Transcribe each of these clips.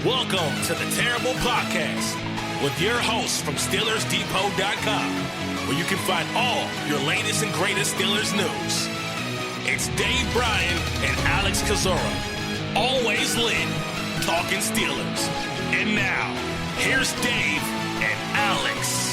Welcome to the Terrible Podcast with your hosts from SteelersDepot.com, where you can find all your latest and greatest Steelers news. It's Dave Bryan and Alex Kozora, always lit, talking Steelers. And now, here's Dave and Alex.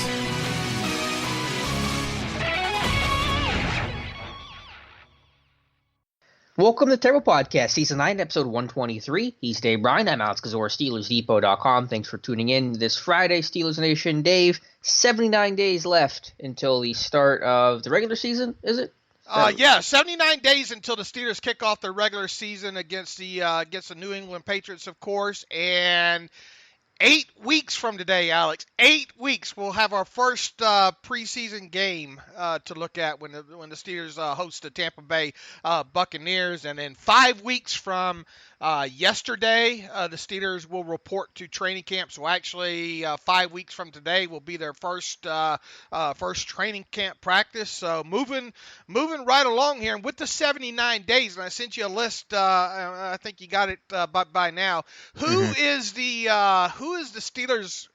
Welcome to the Terrible Podcast, Season 9, Episode 123. He's Dave Bryan. I'm Alex Kozora, SteelersDepot.com. Thanks for tuning in this Friday, Steelers Nation. Dave, 79 days left until the start of the regular season, is it? 79 days until the Steelers kick off their regular season against the New England Patriots, of course, and 8 weeks from today, Alex. 8 weeks, we'll have our first preseason game to look at when the Steelers host the Tampa Bay Buccaneers, and then 5 weeks from yesterday, the Steelers will report to training camp. So actually, 5 weeks from today will be their first training camp practice. So moving right along here, and with the 79 days, and I sent you a list. I think you got it by now. Who is the Steelers'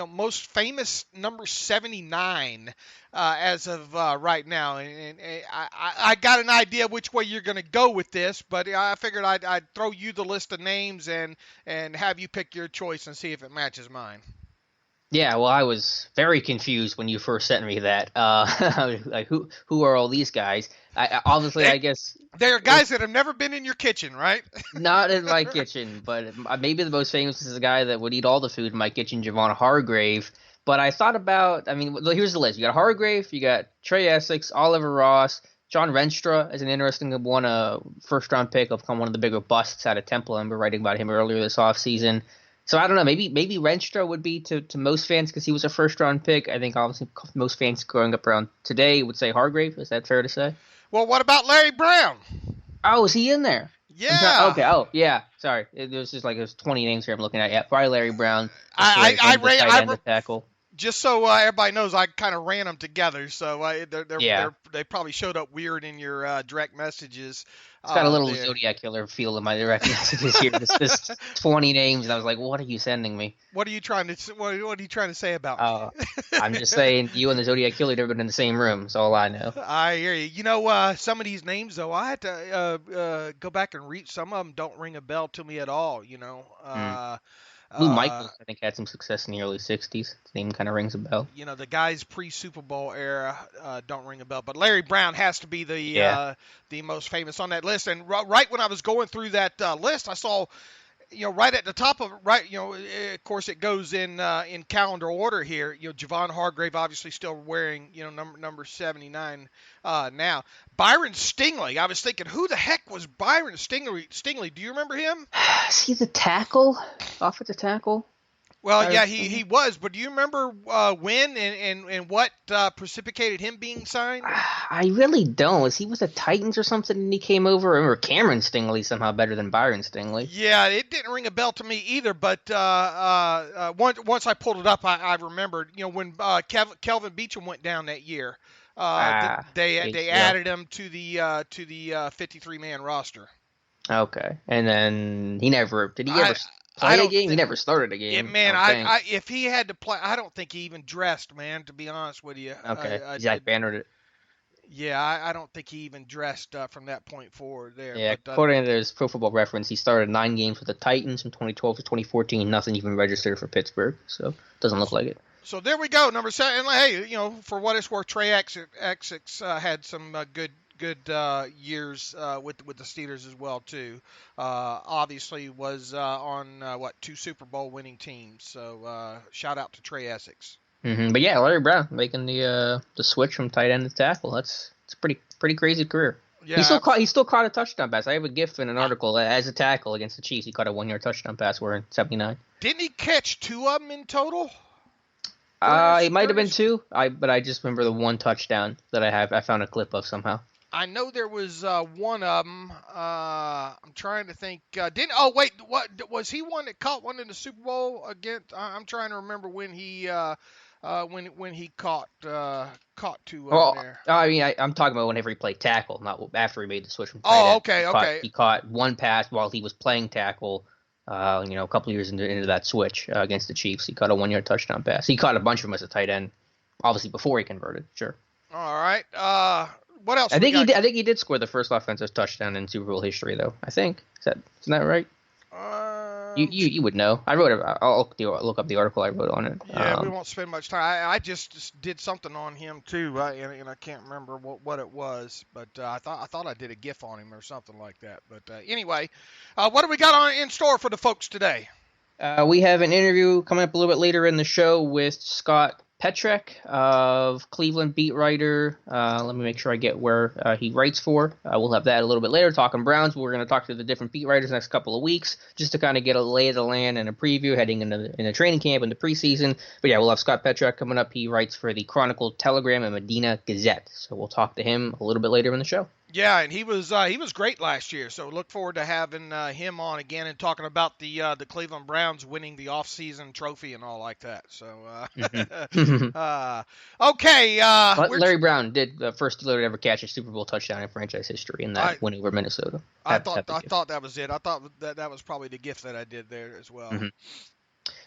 most famous number 79 as of right now? And I got an idea which way you're going to go with this, but I figured I'd throw you the list of names and have you pick your choice and see if it matches mine. Yeah, well, I was very confused when you first sent me that. Like, who are all these guys? I guess they're guys that have never been in your kitchen, right? Not in my kitchen, but maybe the most famous is the guy that would eat all the food in my kitchen, Javon Hargrave. But I thought about, here's the list. You got Hargrave, you got Trey Essex, Oliver Ross, John Renstra is an interesting one, a first-round pick of one of the bigger busts out of Temple. I remember writing about him earlier this offseason. So I don't know, maybe Renstra would be to most fans because he was a first-round pick. I think obviously most fans growing up around today would say Hargrave. Is that fair to say? Well, what about Larry Brown? Oh, is he in there? Yeah. Okay. Oh, yeah. Sorry. There's 20 names here I'm looking at. Yeah, probably Larry Brown. I ran tackle. Just so everybody knows, I kind of ran them together, so they probably showed up weird in your direct messages. It's got a little Zodiac Killer feel in my direct messages here. This 20 names, and I was like, "What are you sending me?" What are you trying to say about me? I'm just saying, you and the Zodiac Killer never been in the same room. That's all I know. I hear you. Some of these names, though, I had to go back and read. Some of them don't ring a bell to me at all. Lou Michaels, I think, had some success in the early 60s. His name kind of rings a bell. The guys pre-Super Bowl era don't ring a bell. But Larry Brown has to be the most famous on that list. And right when I was going through that list, I saw, right at the top of it, of course it goes in calendar order here. Javon Hargrave obviously still wearing, number 79 now. Byron Stingley. I was thinking, who the heck was Byron Stingley? Do you remember him? Is he the tackle? Offensive tackle? Well, yeah, he was. But do you remember when and what precipitated him being signed? I really don't. Was he with the Titans or something and he came over? I remember Cameron Stingley somehow better than Byron Stingley. Yeah, it didn't ring a bell to me either. But once I pulled it up, I remembered. When Kelvin Beachum went down that year. They added him to the 53-man roster. Okay, and then he never did. He ever play a game? He never started a game. Man, if he had to play, I don't think he even dressed. Man, to be honest with you. Okay, Zach Bannered it. Yeah, I don't think he even dressed from that point forward there. Yeah, according to his Pro Football Reference, he started 9 games with the Titans from 2012 to 2014. Nothing even registered for Pittsburgh, so it doesn't look like it. So there we go, number 7. And hey, for what it's worth, Trey Essex had some good years with the Steelers as well too. Obviously was on 2 Super Bowl winning teams. So shout out to Trey Essex. Mm-hmm. But yeah, Larry Brown making the switch from tight end to tackle. It's a pretty crazy career. Yeah, he still caught a touchdown pass. I have a GIF in an article as a tackle against the Chiefs. He caught a 1-yard touchdown pass. We're in 79. Didn't he catch 2 of them in total? It might have been 2. But I just remember the 1 touchdown that I found a clip of somehow. I know there was one of them. I'm trying to think. What was he one that caught one in the Super Bowl against? I'm trying to remember when he when he caught 2 there. I'm talking about whenever he played tackle, not after he made the switch from tight end. Okay. He caught 1 pass while he was playing tackle A couple years into that switch against the Chiefs. He caught a 1-yard touchdown pass. He caught a bunch of them as a tight end, obviously before he converted. Sure. All right. What else? I think he did. I think he did score the first offensive touchdown in Super Bowl history, though. I think isn't that right? You would know. I wrote it. I'll look up the article I wrote on it. Yeah, we won't spend much time. I just did something on him too, and I can't remember what it was, but I thought I did a GIF on him or something like that. But anyway, what do we got in store for the folks today? We have an interview coming up a little bit later in the show with Scott Petrek of Cleveland beat writer. Let me make sure I get where he writes for. We'll have that a little bit later. Talking Browns, we're going to talk to the different beat writers next couple of weeks just to kind of get a lay of the land and a preview heading into training camp and the preseason. But yeah, we'll have Scott Petrek coming up. He writes for the Chronicle, Telegram, and Medina Gazette. So we'll talk to him a little bit later in the show. Yeah, and he was great last year, so look forward to having him on again and talking about the Cleveland Browns winning the offseason trophy and all like that. So, okay. Larry Brown did the first Steeler to ever catch a Super Bowl touchdown in franchise history in that win over Minnesota. I thought that was it. I thought that was probably the gift that I did there as well. Mm-hmm.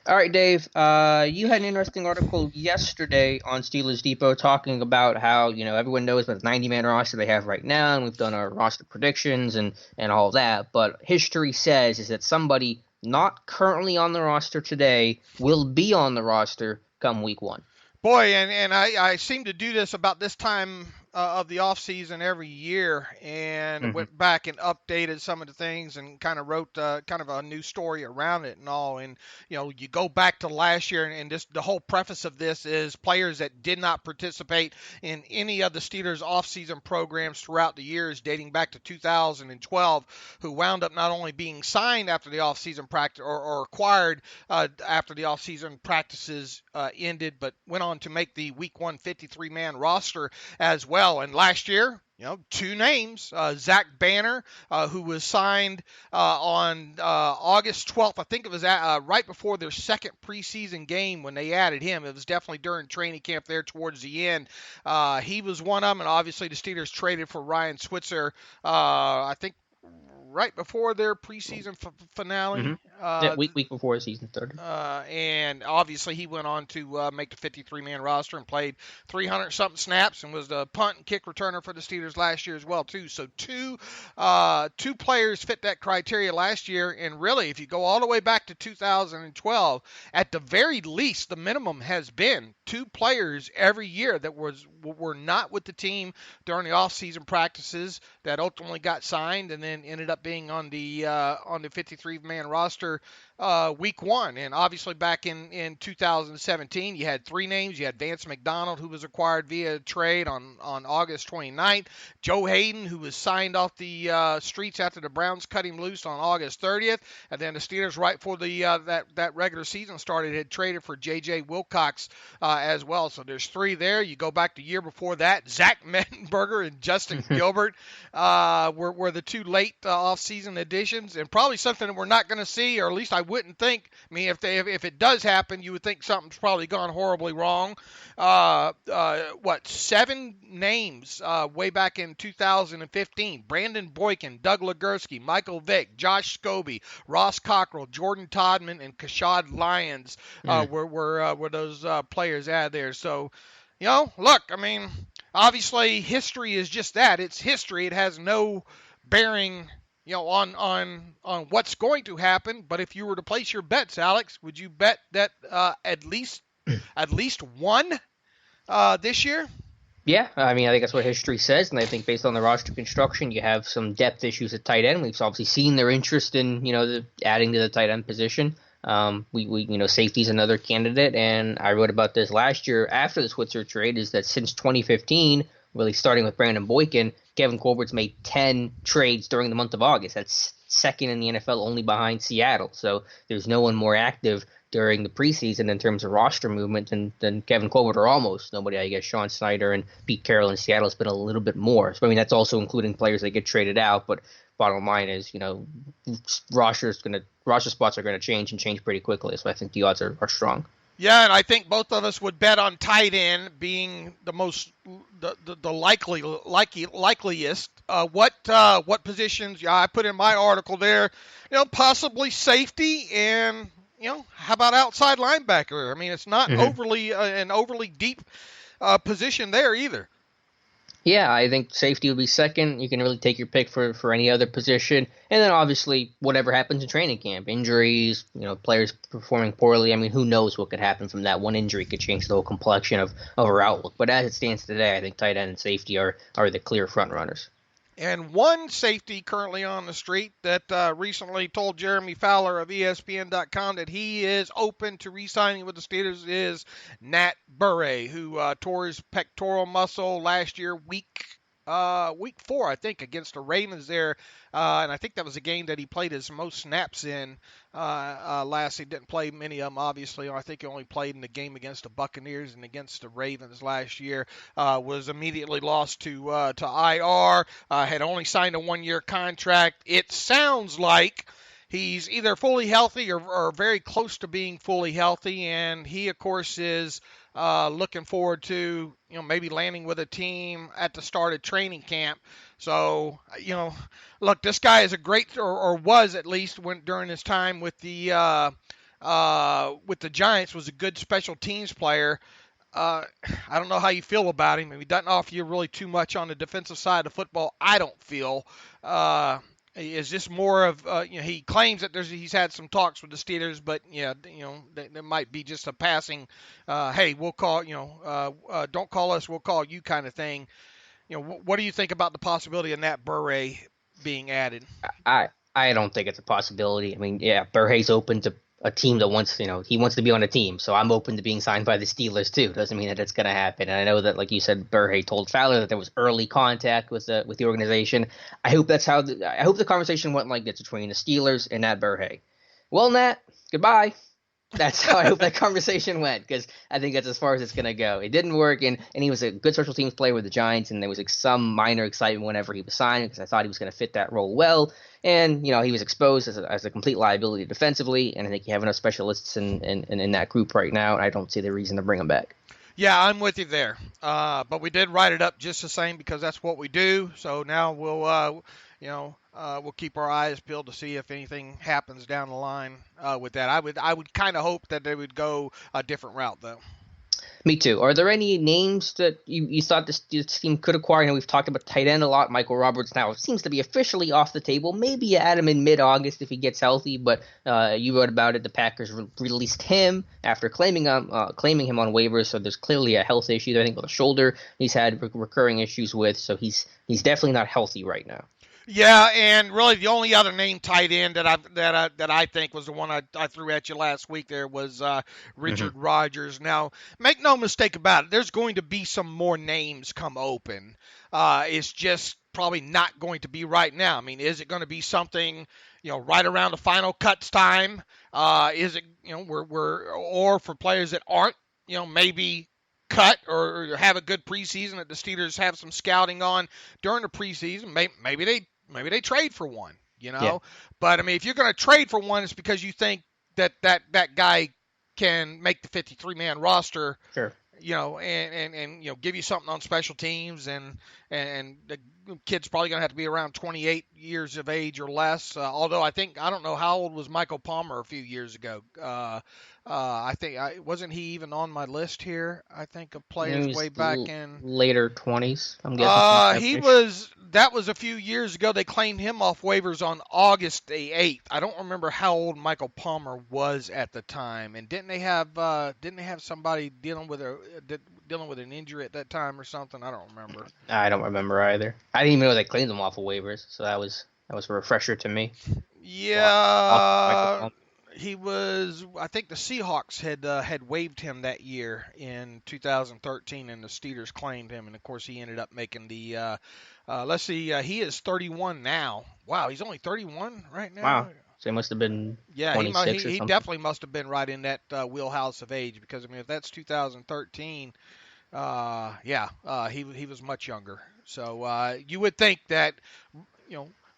All right, Dave, you had an interesting article yesterday on Steelers Depot talking about how, everyone knows about the 90-man roster they have right now, and we've done our roster predictions and all that, but history says is that somebody not currently on the roster today will be on the roster come week 1. Boy, and I seem to do this about this time of the offseason every year, and went back and updated some of the things and kind of wrote kind of a new story around it and all. And, you go back to last year, and the whole preface of this is players that did not participate in any of the Steelers offseason programs throughout the years dating back to 2012, who wound up not only being signed after the offseason practice or acquired after the offseason practices ended, but went on to make the Week 1 53-man roster as well. And last year, 2 names, Zach Banner, who was signed on August 12th. I think it was right before their second preseason game when they added him. It was definitely during training camp there towards the end. He was one of them, and obviously the Steelers traded for Ryan Switzer, I think, right before their preseason finale. Week before the season started. And obviously he went on to make the 53-man roster and played 300-something snaps and was the punt and kick returner for the Steelers last year as well, too. So two players fit that criteria last year. And really, if you go all the way back to 2012, at the very least, the minimum has been 2 players every year that were not with the team during the offseason practices that ultimately got signed and then ended up being on the 53-man roster week 1. And obviously back in 2017, you had 3 names. You had Vance McDonald, who was acquired via trade on August 29th. Joe Hayden, who was signed off the streets after the Browns cut him loose on August 30th. And then the Steelers, right before that regular season started, had traded for J.J. Wilcox as well. So there's 3 there. You go back the year before that, Zach Mettenberger and Justin Gilbert were the 2 late off-season additions, and probably something that we're not going to see, or at least I wouldn't think. I mean, if it does happen, you would think something's probably gone horribly wrong. 7 names way back in 2015: Brandon Boykin, Doug Legursky, Michael Vick, Josh Scobie, Ross Cockrell, Jordan Todman, and Kashad Lyons were those players added there. So, look, I mean, obviously history is just that. It's history. It has no bearing, on what's going to happen. But if you were to place your bets, Alex, would you bet that at least one this year? Yeah, I mean, I think that's what history says, and I think based on the roster construction, you have some depth issues at tight end. We've obviously seen their interest in, adding to the tight end position. Safety's another candidate, and I wrote about this last year after the Switzer trade, is that since 2015, really starting with Brandon Boykin, Kevin Colbert's made 10 trades during the month of August. That's second in the NFL, only behind Seattle. So there's no one more active during the preseason in terms of roster movement than Kevin Colbert, or almost nobody. I guess Sean Snyder and Pete Carroll in Seattle has been a little bit more. So, I mean, that's also including players that get traded out. But bottom line is, roster spots are going to change and change pretty quickly. So I think the odds are strong. Yeah, and I think both of us would bet on tight end being the most the likeliest. What positions? Yeah, I put in my article there. Possibly safety and how about outside linebacker? I mean, it's not Hmm. overly an overly deep position there either. Yeah, I think safety would be second. You can really take your pick for any other position, and then obviously whatever happens in training camp, injuries, players performing poorly. I mean, who knows what could happen from that one injury could change the whole complexion of our outlook. But as it stands today, I think tight end and safety are the clear front runners. And one safety currently on the street that recently told Jeremy Fowler of ESPN.com that he is open to re-signing with the Steelers is Nat Burray, who tore his pectoral muscle last year, week 4, I think, against the Ravens there. And I think that was a game that he played his most snaps in last. He didn't play many of them, obviously. I think he only played in the game against the Buccaneers and against the Ravens last year. Was immediately lost to IR. Had only signed a 1-year contract. It sounds like he's either fully healthy or very close to being fully healthy, and he, of course, is looking forward to maybe landing with a team at the start of training camp. So look, this guy is a great, or was at least during his time with the Giants, was a good special teams player. I don't know how you feel about him. He doesn't offer you really too much on the defensive side of football, I don't feel. Is this more of he claims that he's had some talks with the Steelers, but there might be just a passing, hey, we'll call don't call us, we'll call you kind of thing. What do you think about the possibility of Nat Burray being added? I don't think it's a possibility. I mean, yeah, Burhay's open to a team that wants, he wants to be on a team. So I'm open to being signed by the Steelers too. Doesn't mean that it's going to happen. And I know that, like you said, Burhay told Fowler that there was early contact with the organization. I hope that's how I hope the conversation went like this between the Steelers and Nat Burhay. Well, Nat, goodbye. That's how I hope that conversation went, because I think that's as far as it's going to go. It didn't work, and he was a good special teams player with the Giants, and there was like some minor excitement whenever he was signed because I thought he was going to fit that role well. And he was exposed as a complete liability defensively, and I think you have enough specialists in that group right now, and I don't see the reason to bring him back. Yeah, I'm with you there. But we did write it up just the same because that's what we do. So now we'll keep our eyes peeled to see if anything happens down the line with that. I would kind of hope that they would go a different route, though. Me too. Are there any names that you thought this team could acquire? We've talked about tight end a lot. Michael Roberts now seems to be officially off the table. Maybe you add him in mid-August if he gets healthy, but you wrote about it. The Packers released him after claiming him on waivers, so there's clearly a health issue, I think, with a shoulder he's had recurring issues with, so he's definitely not healthy right now. Yeah, and really the only other name tight end that I think was the one I threw at you last week there was Richard Rodgers. Now, make no mistake about it, there's going to be some more names come open. It's just probably not going to be right now. I mean, is it going to be something right around the final cuts time? Is it or for players that aren't maybe cut or have a good preseason that the Steelers have some scouting on during the preseason? Maybe they trade for one, Yeah. But I mean, if you're going to trade for one, it's because you think that guy can make the 53-man roster. Sure. And give you something on special teams, and the kid's probably going to have to be around 28 years of age or less. Although I don't know how old was Michael Palmer a few years ago. I think wasn't he even on my list here? I think of players way back in later 20s. I'm guessing. That was a few years ago. They claimed him off waivers on August the 8th. I don't remember how old Michael Palmer was at the time. And didn't they have somebody dealing with an injury at that time or something? I don't remember. I don't remember either. I didn't even know they claimed him off of waivers, so that was a refresher to me. Yeah. He was. I think the Seahawks had waived him that year in 2013, and the Steelers claimed him. And of course, he ended up making the. Let's see. He is 31 now. Wow, he's only 31 right now. Wow. So he must have been. Yeah, 26 he definitely must have been right in that wheelhouse of age, because I mean, if that's 2013, he was much younger. So you would think that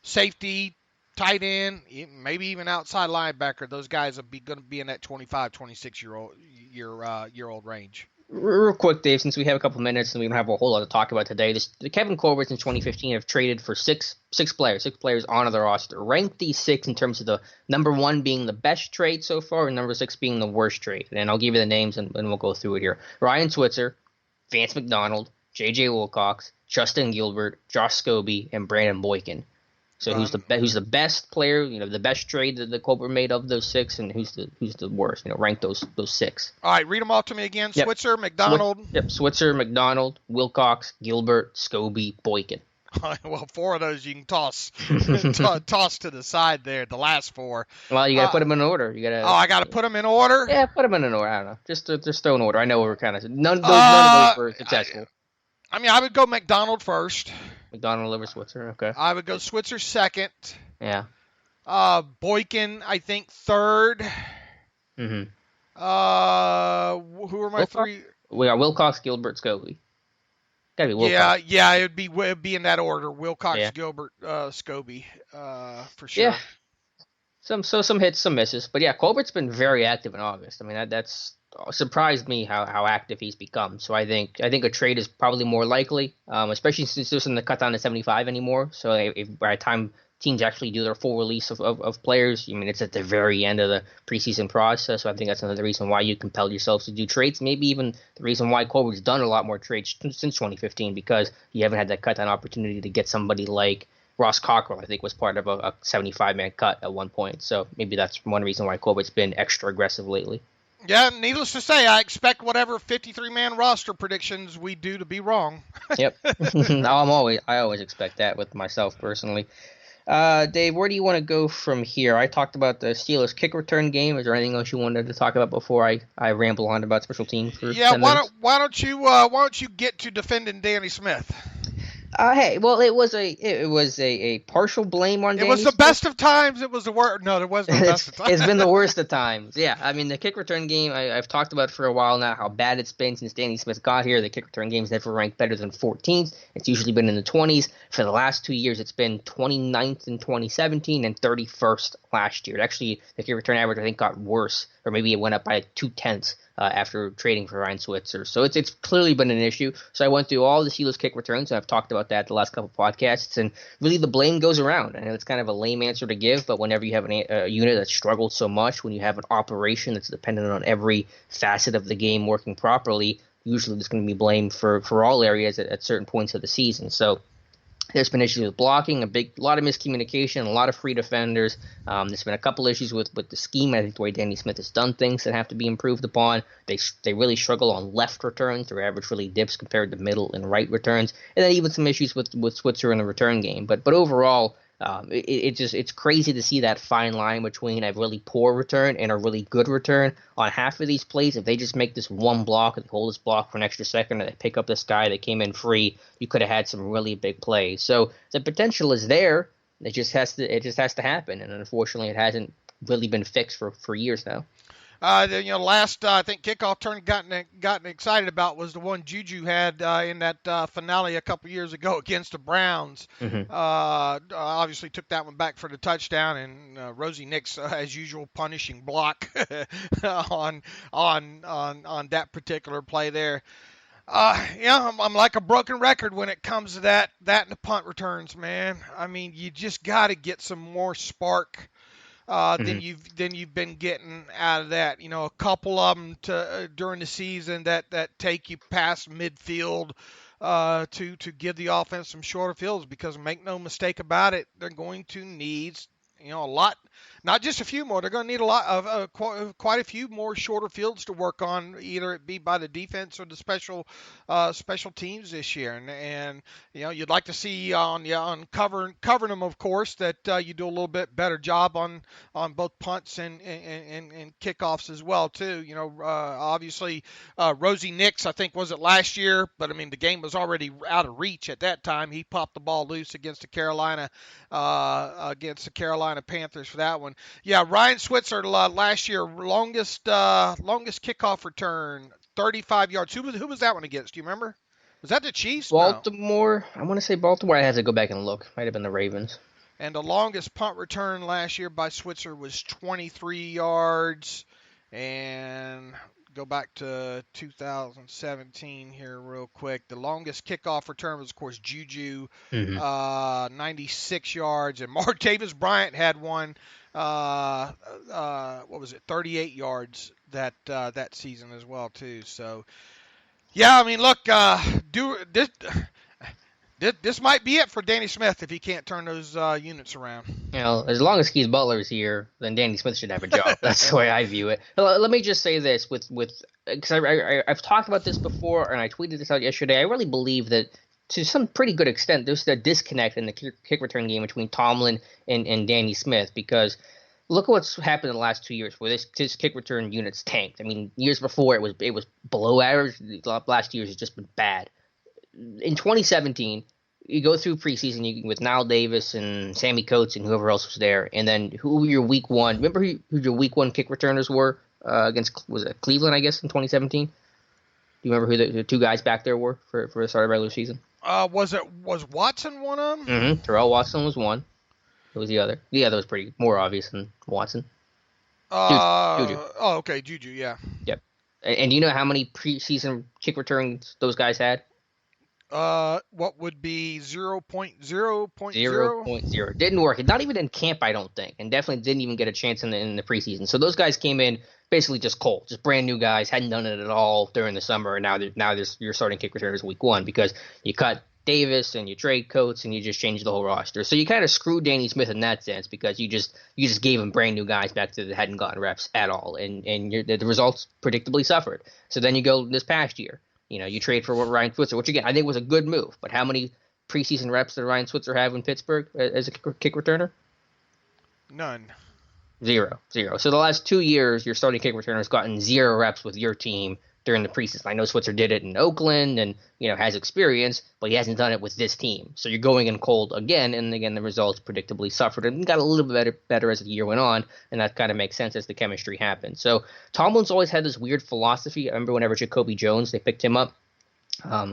safety, tight end, maybe even outside linebacker, those guys are going to be in that 25, 26-year-old your old range. Real quick, Dave, since we have a couple minutes and we don't have a whole lot to talk about today, the Kevin Colberts in 2015 have traded for six players onto the roster. Rank these six in terms of the number one being the best trade so far and number six being the worst trade. And I'll give you the names and we'll go through it here. Ryan Switzer, Vance McDonald, J.J. Wilcox, Justin Gilbert, Josh Scobie, and Brandon Boykin. So who's the best player? The best trade that the Colbert made of those six, and who's the worst? Rank those six. All right, read them off to me again. Yep. Switzer, McDonald. Switzer, McDonald, Wilcox, Gilbert, Scobie, Boykin. Well, four of those you can toss to the side there. The last four. Well, you got to put them in order. I got to put them in order. Yeah, put them in an order. I don't know. Just throw an order. I know we're kind of none of those were successful. I would go McDonald first. McDonald over Switzer. Okay. I would go Switzer second. Yeah. Boykin, I think third. Mm-hmm. Who are my three? We got Wilcox, Gilbert, Scobie. Gotta be Wilcox. Yeah, it'd be in that order. Wilcox, Gilbert, Scobie, for sure. Yeah. Some hits, some misses, but yeah, Colbert's been very active in August. I mean, that's surprised me how active he's become. So I think a trade is probably more likely, especially since there's nothing to cut down to 75 anymore. So if by the time teams actually do their full release of players, it's at the very end of the preseason process. So I think that's another reason why you compelled yourselves to do trades. Maybe even the reason why Colbert's done a lot more trades since 2015, because you haven't had that cut down opportunity to get somebody like Ross Cockrell, I think, was part of a 75-man cut at one point. So maybe that's one reason why Colbert's been extra aggressive lately. Yeah, needless to say, I expect whatever 53-man roster predictions we do to be wrong. Yep. I always expect that with myself personally. Dave, where do you want to go from here? I talked about the Steelers kick return game. Is there anything else you wanted to talk about before I ramble on about special teams for 10 minutes? Why don't you get to defending Danny Smith? Hey, well, it was a partial blame on Danny It was the Smith. best of times. It was the worst. No, there was no best of times. It's been the worst of times. Yeah, I mean, the kick return game, I've talked about for a while now how bad it's been since Danny Smith got here. The kick return game's never ranked better than 14th. It's usually been in the 20s. For the last 2 years, it's been 29th in 2017 and 31st last year. Actually, the kick return average, I think, got worse, or maybe it went up by 0.2 after trading for Ryan Switzer. So it's clearly been an issue. So I went through all the Steelers kick returns, and I've talked about that the last couple podcasts, and really the blame goes around. And it's kind of a lame answer to give, but whenever you have a unit that struggled so much, when you have an operation that's dependent on every facet of the game working properly, usually there's going to be blame for all areas at certain points of the season. So there's been issues with blocking, a lot of miscommunication, a lot of free defenders. There's been a couple issues with the scheme. I think the way Danny Smith has done things that have to be improved upon. They really struggle on left returns. Their average really dips compared to middle and right returns. And then even some issues with Switzer in the return game. But overall, it's crazy to see that fine line between a really poor return and a really good return. On half of these plays, if they just make this one block and hold this block for an extra second, and they pick up this guy that came in free, you could have had some really big plays. So the potential is there. It just has to happen, and unfortunately, it hasn't really been fixed for years now. Last I think kickoff turn gotten excited about was the one Juju had in that finale a couple years ago against the Browns. Mm-hmm. Obviously took that one back for the touchdown, and Rosie Nix, as usual, punishing block on that particular play there. I'm like a broken record when it comes to that and the punt returns, man. I mean, you just got to get some more spark than you've been getting out of that. A couple of them during the season that take you past midfield to give the offense some shorter fields, because make no mistake about it, they're going to need a lot, not just a few more. They're going to need a lot of quite a few more shorter fields to work on, either it be by the defense or the special teams this year. And you'd like to see on covering them, of course, that you do a little bit better job on both punts and kickoffs as well too. Obviously Rosie Nix, I think, was it last year, but I mean the game was already out of reach at that time. He popped the ball loose against the Carolina Panthers for that one. Yeah, Ryan Switzer last year, longest kickoff return, 35 yards. Who was that one against? Do you remember? Was that the Chiefs? Baltimore. No. I want to say Baltimore. I had to go back and look. Might have been the Ravens. And the longest punt return last year by Switzer was 23 yards. And go back to 2017 here real quick. The longest kickoff return was, of course, Juju, Mm-hmm. 96 yards, and Martavis Bryant had one. What was it? 38 yards that season as well too. So, yeah, I mean, look, do this. This might be it for Danny Smith if he can't turn those units around. As long as Keith Butler's here, then Danny Smith should have a job. That's the way I view it. Let me just say this because I've talked about this before, and I tweeted this out yesterday. I really believe that to some pretty good extent, there's a disconnect in the kick return game between Tomlin and Danny Smith, because look at what's happened in the last 2 years where this kick return unit's tanked. I mean, years before it was below average. The last years it's just been bad. In 2017, you go through preseason with Nile Davis and Sammy Coates and whoever else was there, and then who were your week one? Remember who your week one kick returners were against? Was it Cleveland? I guess in 2017. Do you remember who the two guys back there were for the start of the regular season? Was Watson one of them? Mm-hmm. Terrell Watson was one. Who was the other? The other was pretty more obvious than Watson. Juju. Oh, okay, Juju. Yeah. Yep. And do you know how many preseason kick returns those guys had? What would be 0.0.0? 0.0. Didn't work. Not even in camp, I don't think, and definitely didn't even get a chance in the preseason. So those guys came in basically just cold, just brand new guys, hadn't done it at all during the summer, and now you're starting kick returners week one because you cut Davis and you trade Coates and you just changed the whole roster. So you kind of screwed Danny Smith in that sense because you just gave him brand new guys back that hadn't gotten reps at all, and the results predictably suffered. So then you go this past year. You trade for Ryan Switzer, which again I think was a good move. But how many preseason reps did Ryan Switzer have in Pittsburgh as a kick returner? None. Zero. So the last 2 years, your starting kick returner has gotten 0 reps with your team during the preseason. I know Switzer did it in Oakland and has experience, but he hasn't done it with this team. So you're going in cold again, and again the results predictably suffered and got a little bit better as the year went on, and that kind of makes sense as the chemistry happened. So Tomlin's always had this weird philosophy. I remember whenever Jacoby Jones, they picked him up.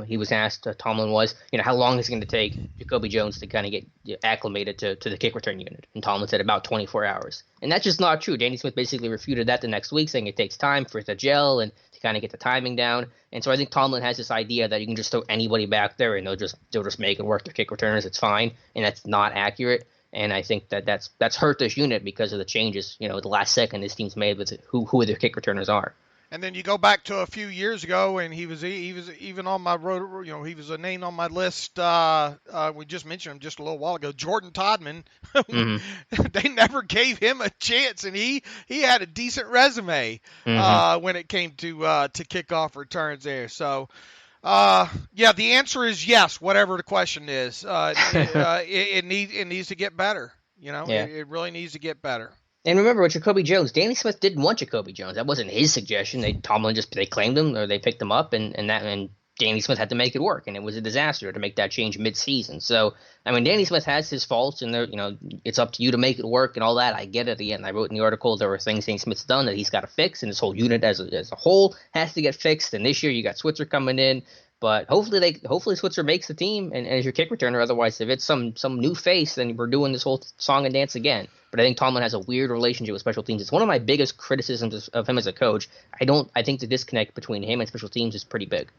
He was asked, Tomlin was, how long is it going to take Jacoby Jones to kind of get acclimated to the kick return unit? And Tomlin said about 24 hours. And that's just not true. Danny Smith basically refuted that the next week, saying it takes time for it to gel and to kind of get the timing down. And so I think Tomlin has this idea that you can just throw anybody back there and they'll just make it work. Their kick returners, it's fine. And that's not accurate. And I think that's hurt this unit because of the changes, the last second this team's made with who their kick returners are. And then you go back to a few years ago, and he was even on my road. He was a name on my list. We just mentioned him just a little while ago. Jordan Todman. Mm-hmm. They never gave him a chance, and he had a decent resume when it came to kickoff returns there. So, yeah, the answer is yes. Whatever the question is, it needs to get better. It really needs to get better. And remember, with Jacoby Jones, Danny Smith didn't want Jacoby Jones. That wasn't his suggestion. Tomlin they claimed him or they picked him up, and Danny Smith had to make it work, and it was a disaster to make that change mid-season. So, I mean, Danny Smith has his faults, and it's up to you to make it work and all that. I get it. Again, I wrote in the article there were things Danny Smith's done that he's got to fix, and this whole unit as a whole has to get fixed. And this year you got Switzer coming in. But hopefully Switzer makes the team and as your kick returner. Otherwise, if it's some new face, then we're doing this whole song and dance again. But I think Tomlin has a weird relationship with special teams. It's one of my biggest criticisms of him as a coach. I think the disconnect between him and special teams is pretty big.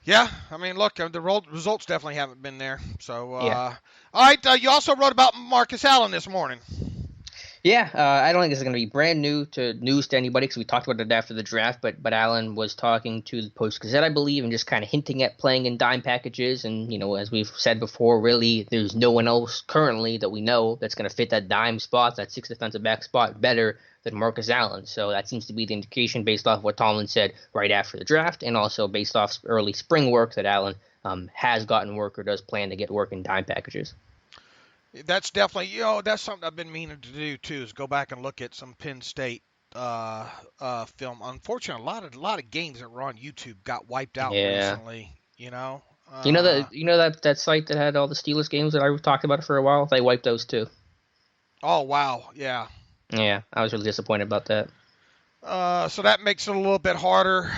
Yeah, I mean, look, the results definitely haven't been there. So, yeah. All right, you also wrote about Marcus Allen this morning. Yeah, I don't think this is going to be brand news to anybody because we talked about it after the draft, but Allen was talking to the Post-Gazette, I believe, and just kind of hinting at playing in dime packages. And, as we've said before, really, there's no one else currently that we know that's going to fit that dime spot, that 6th defensive back spot better than Marcus Allen. So that seems to be the indication based off what Tomlin said right after the draft and also based off early spring work that Allen has gotten work or does plan to get work in dime packages. That's definitely, that's something I've been meaning to do too, is go back and look at some Penn State film. Unfortunately, a lot of games that were on YouTube got wiped out recently. That site that had all the Steelers games that I talked about for a while. They wiped those too. Oh wow, yeah. Yeah, I was really disappointed about that. So that makes it a little bit harder.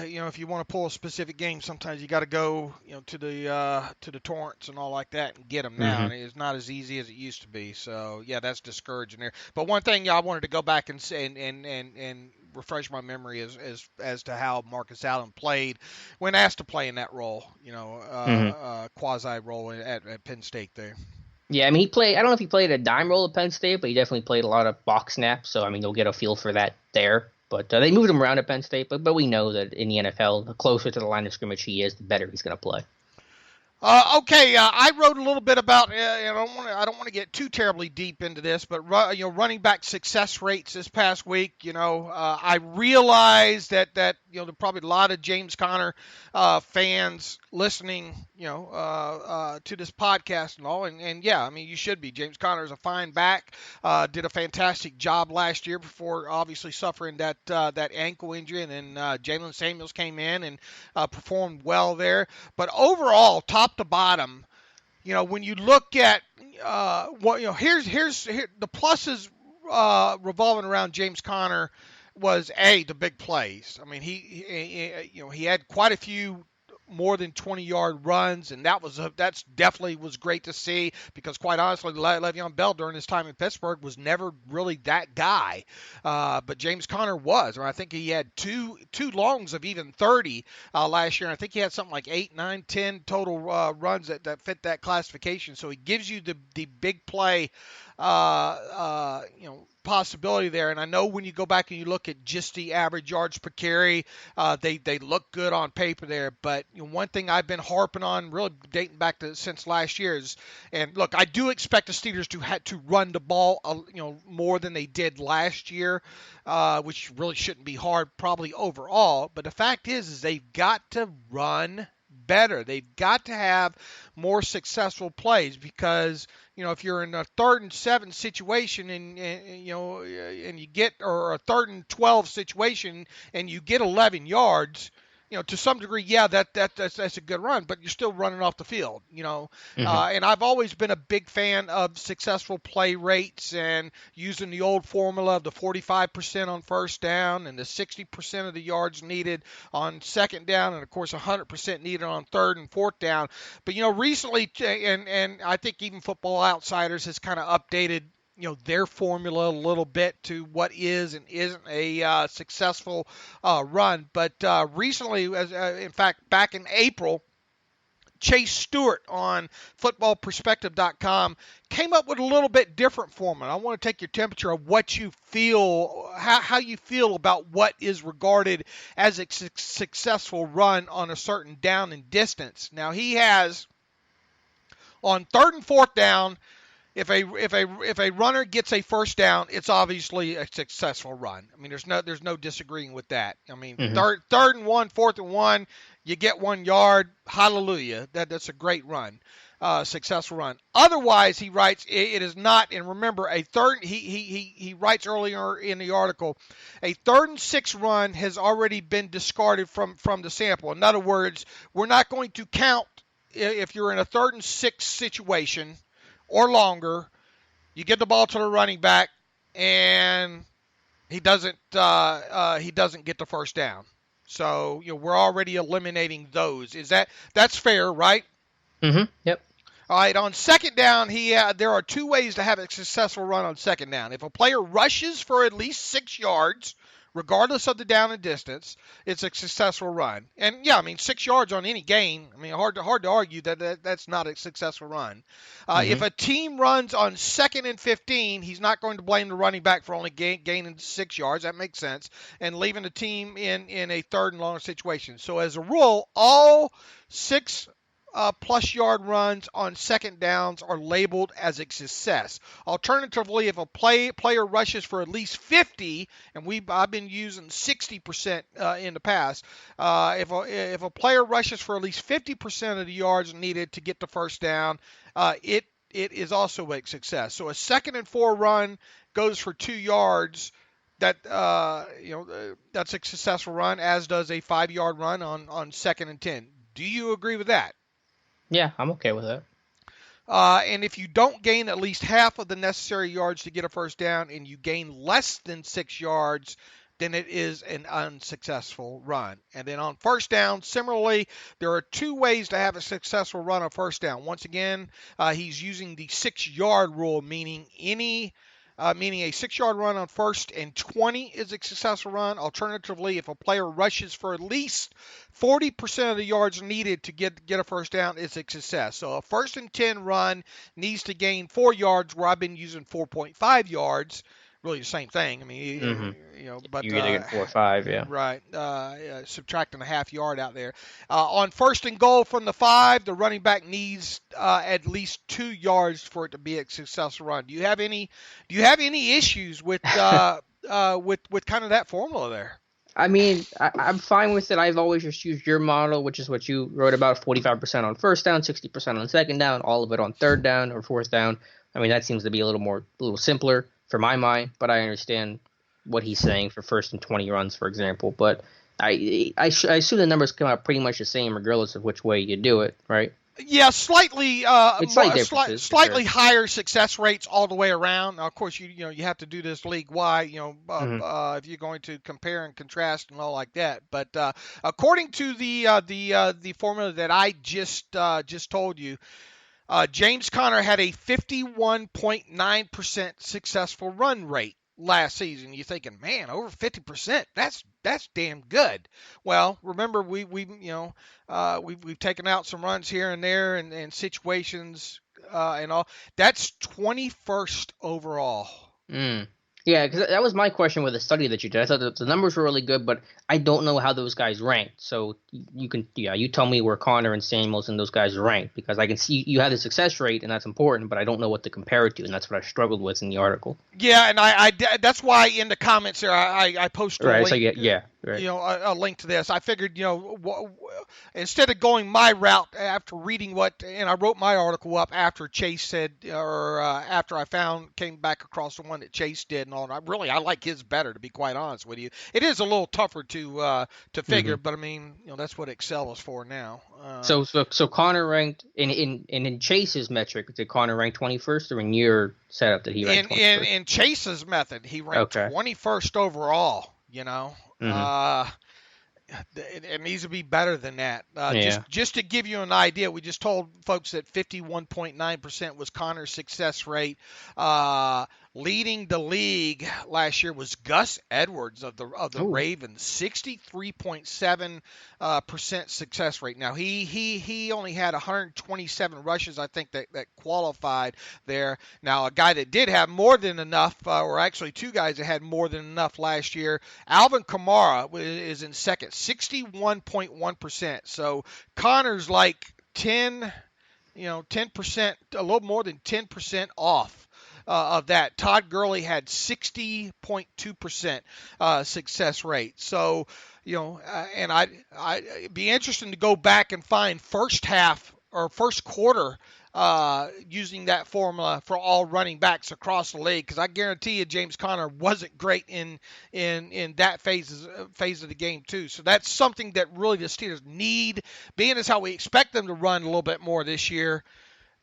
If you want to pull a specific game, sometimes you got to go, to the torrents and all like that and get them now. And it's not as easy as it used to be. So yeah, that's discouraging there. But one thing I wanted to go back and say and refresh my memory as to how Marcus Allen played when asked to play in that role, quasi role at Penn State there. Yeah, I mean, he played. I don't know if he played a dime role at Penn State, but he definitely played a lot of box snaps. So I mean, you'll get a feel for that there. But they moved him around at Penn State. But we know that in the NFL, the closer to the line of scrimmage he is, the better he's going to play. I wrote a little bit about. I don't want to get too terribly deep into this, but running back success rates this past week. I realized that there are probably a lot of James Conner fans listening. To this podcast and all, and yeah, I mean, you should be. James Conner is a fine back. Did a fantastic job last year before obviously suffering that ankle injury, and then Jalen Samuels came in and performed well there. But overall, top to bottom, when you look at here's the pluses revolving around James Conner was the big plays. I mean, he had quite a few more than 20-yard runs, and that's definitely was great to see, because quite honestly, Le'Veon Bell during his time in Pittsburgh was never really that guy, but James Conner was. Or I think he had two longs of even 30 last year, and I think he had something like 8, 9, 10 total runs that fit that classification. So he gives you the big play possibility there. And I know when you go back and you look at just the average yards per carry, they look good on paper there. But one thing I've been harping on, really dating back to since last year, is, and look, I do expect the Steelers to run the ball, more than they did last year, which really shouldn't be hard probably overall. But the fact is they've got to run better. They've got to have more successful plays, because if you're in a 3rd and 7 situation and you get, or a 3rd and 12 situation and you get 11 yards, to some degree, yeah, that's a good run, but you're still running off the field, And I've always been a big fan of successful play rates and using the old formula of the 45% on first down and the 60% of the yards needed on second down, and of course 100% needed on 3rd and 4th down. But recently, and I think even Football Outsiders has kind of updated their formula a little bit to what is and isn't a successful run. But recently, in fact, back in April, Chase Stewart on footballperspective.com came up with a little bit different formula. I want to take your temperature of what you feel, how you feel about what is regarded as a successful run on a certain down and distance. Now, he has, on 3rd and 4th down, if a runner gets a first down, it's obviously a successful run. I mean, there's no disagreeing with that. I mean, third and 1, 4th and 1, you get 1 yard, hallelujah. That's a great run, successful run. Otherwise, he writes, it is not. And remember, a third. He writes earlier in the article, a 3rd and 6 run has already been discarded from the sample. In other words, we're not going to count if you're in a 3rd and 6 situation or longer. You get the ball to the running back, and he doesn't get the first down. So we're already eliminating those. That's fair, right? Mm-hmm. Yep. All right. On second down, there are 2 ways to have a successful run on second down. If a player rushes for at least 6 yards, regardless of the down and distance, it's a successful run. And yeah, I mean, 6 yards on any gain, I mean, hard to argue that's not a successful run. If a team runs on 2nd and 15, he's not going to blame the running back for only gaining 6 yards. That makes sense. And leaving the team in a 3rd and longer situation. So as a rule, all 6 plus yard runs on second downs are labeled as a success. Alternatively, if a player rushes for at least 50, and I've been using 60% in the past, if a player rushes for at least 50% of the yards needed to get the first down, it is also a success. So a 2nd and 4 run goes for 2 yards. That's a successful run, as does a 5-yard run on 2nd and 10. Do you agree with that? Yeah, I'm okay with that. And if you don't gain at least half of the necessary yards to get a first down, and you gain less than 6 yards, then it is an unsuccessful run. And then on first down, similarly, there are 2 ways to have a successful run on first down. Once again, he's using the 6-yard rule, meaning any meaning a 6-yard run on 1st and 20 is a successful run. Alternatively, if a player rushes for at least 40% of the yards needed to get a first down, it's a success. So a 1st and 10 run needs to gain 4 yards, where I've been using 4.5 yards. Really the same thing. I mean, but you're either getting 4 or 5, yeah. Right. Subtracting a half yard out there. On 1st and goal from the 5, the running back needs at least 2 yards for it to be a successful run. Do you have any issues with kind of that formula there? I mean, I'm fine with it. I've always just used your model, which is what you wrote about: 45% on 1st down, 60% on 2nd down, all of it on 3rd down or 4th down. I mean, that seems to be a little simpler for my mind, but I understand what he's saying for 1st and 20 runs, for example. But I assume the numbers come out pretty much the same regardless of which way you do it, right? Yeah, slightly slightly higher success rates all the way around. Now, of course, you have to do this league wide, if you're going to compare and contrast and all like that. But according to the formula that I just told you, James Conner had a 51.9% successful run rate last season. You're thinking, man, over 50%, that's damn good. Well, remember we've taken out some runs here and there and situations and all. That's 21st overall. Yeah, because that was my question with the study that you did. I thought that the numbers were really good, but I don't know how those guys ranked. So you tell me where Connor and Samuels and those guys ranked, because I can see you have the success rate, and that's important, but I don't know what to compare it to, and that's what I struggled with in the article. Yeah, and I that's why in the comments there I posted a link. So yeah. Right. A link to this. I figured, instead of going my route after reading and I wrote my article up after Chase said, or after I came back across the one that Chase did and all. And I like his better, to be quite honest with you. It is a little tougher to figure, but I mean, that's what Excel is for now. So Connor ranked in Chase's metric. Did Connor rank 21st, or in your setup that he ranked 21st? In Chase's method, he ranked 21st overall. It needs to be better than that. Just to give you an idea, we just told folks that 51.9% was Connor's success rate. Leading the league last year was Gus Edwards of the Ravens, 63.7% success rate. Now he only had 127 rushes, I think, that qualified there. Now a guy that did have more than enough, or actually two guys that had more than enough last year, Alvin Kamara is in second, 61.1%. So Connor's like 10%, a little more than 10% off of that. Todd Gurley had 60.2% success rate. So, and I'd be interested to go back and find first half or first quarter using that formula for all running backs across the league, because I guarantee you James Conner wasn't great in that phase of the game too. So that's something that really the Steelers need, being as how we expect them to run a little bit more this year.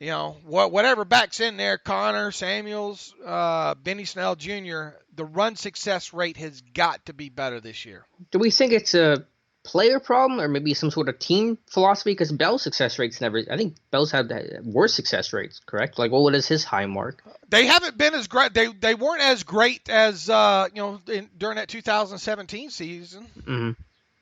Whatever backs in there, Connor, Samuels, Benny Snell Jr., the run success rate has got to be better this year. Do we think it's a player problem or maybe some sort of team philosophy? Because Bell's success rates I think Bell's had worse success rates, correct? Like, what is his high mark? They haven't been as great. They weren't as great as, during that 2017 season. Mm-hmm.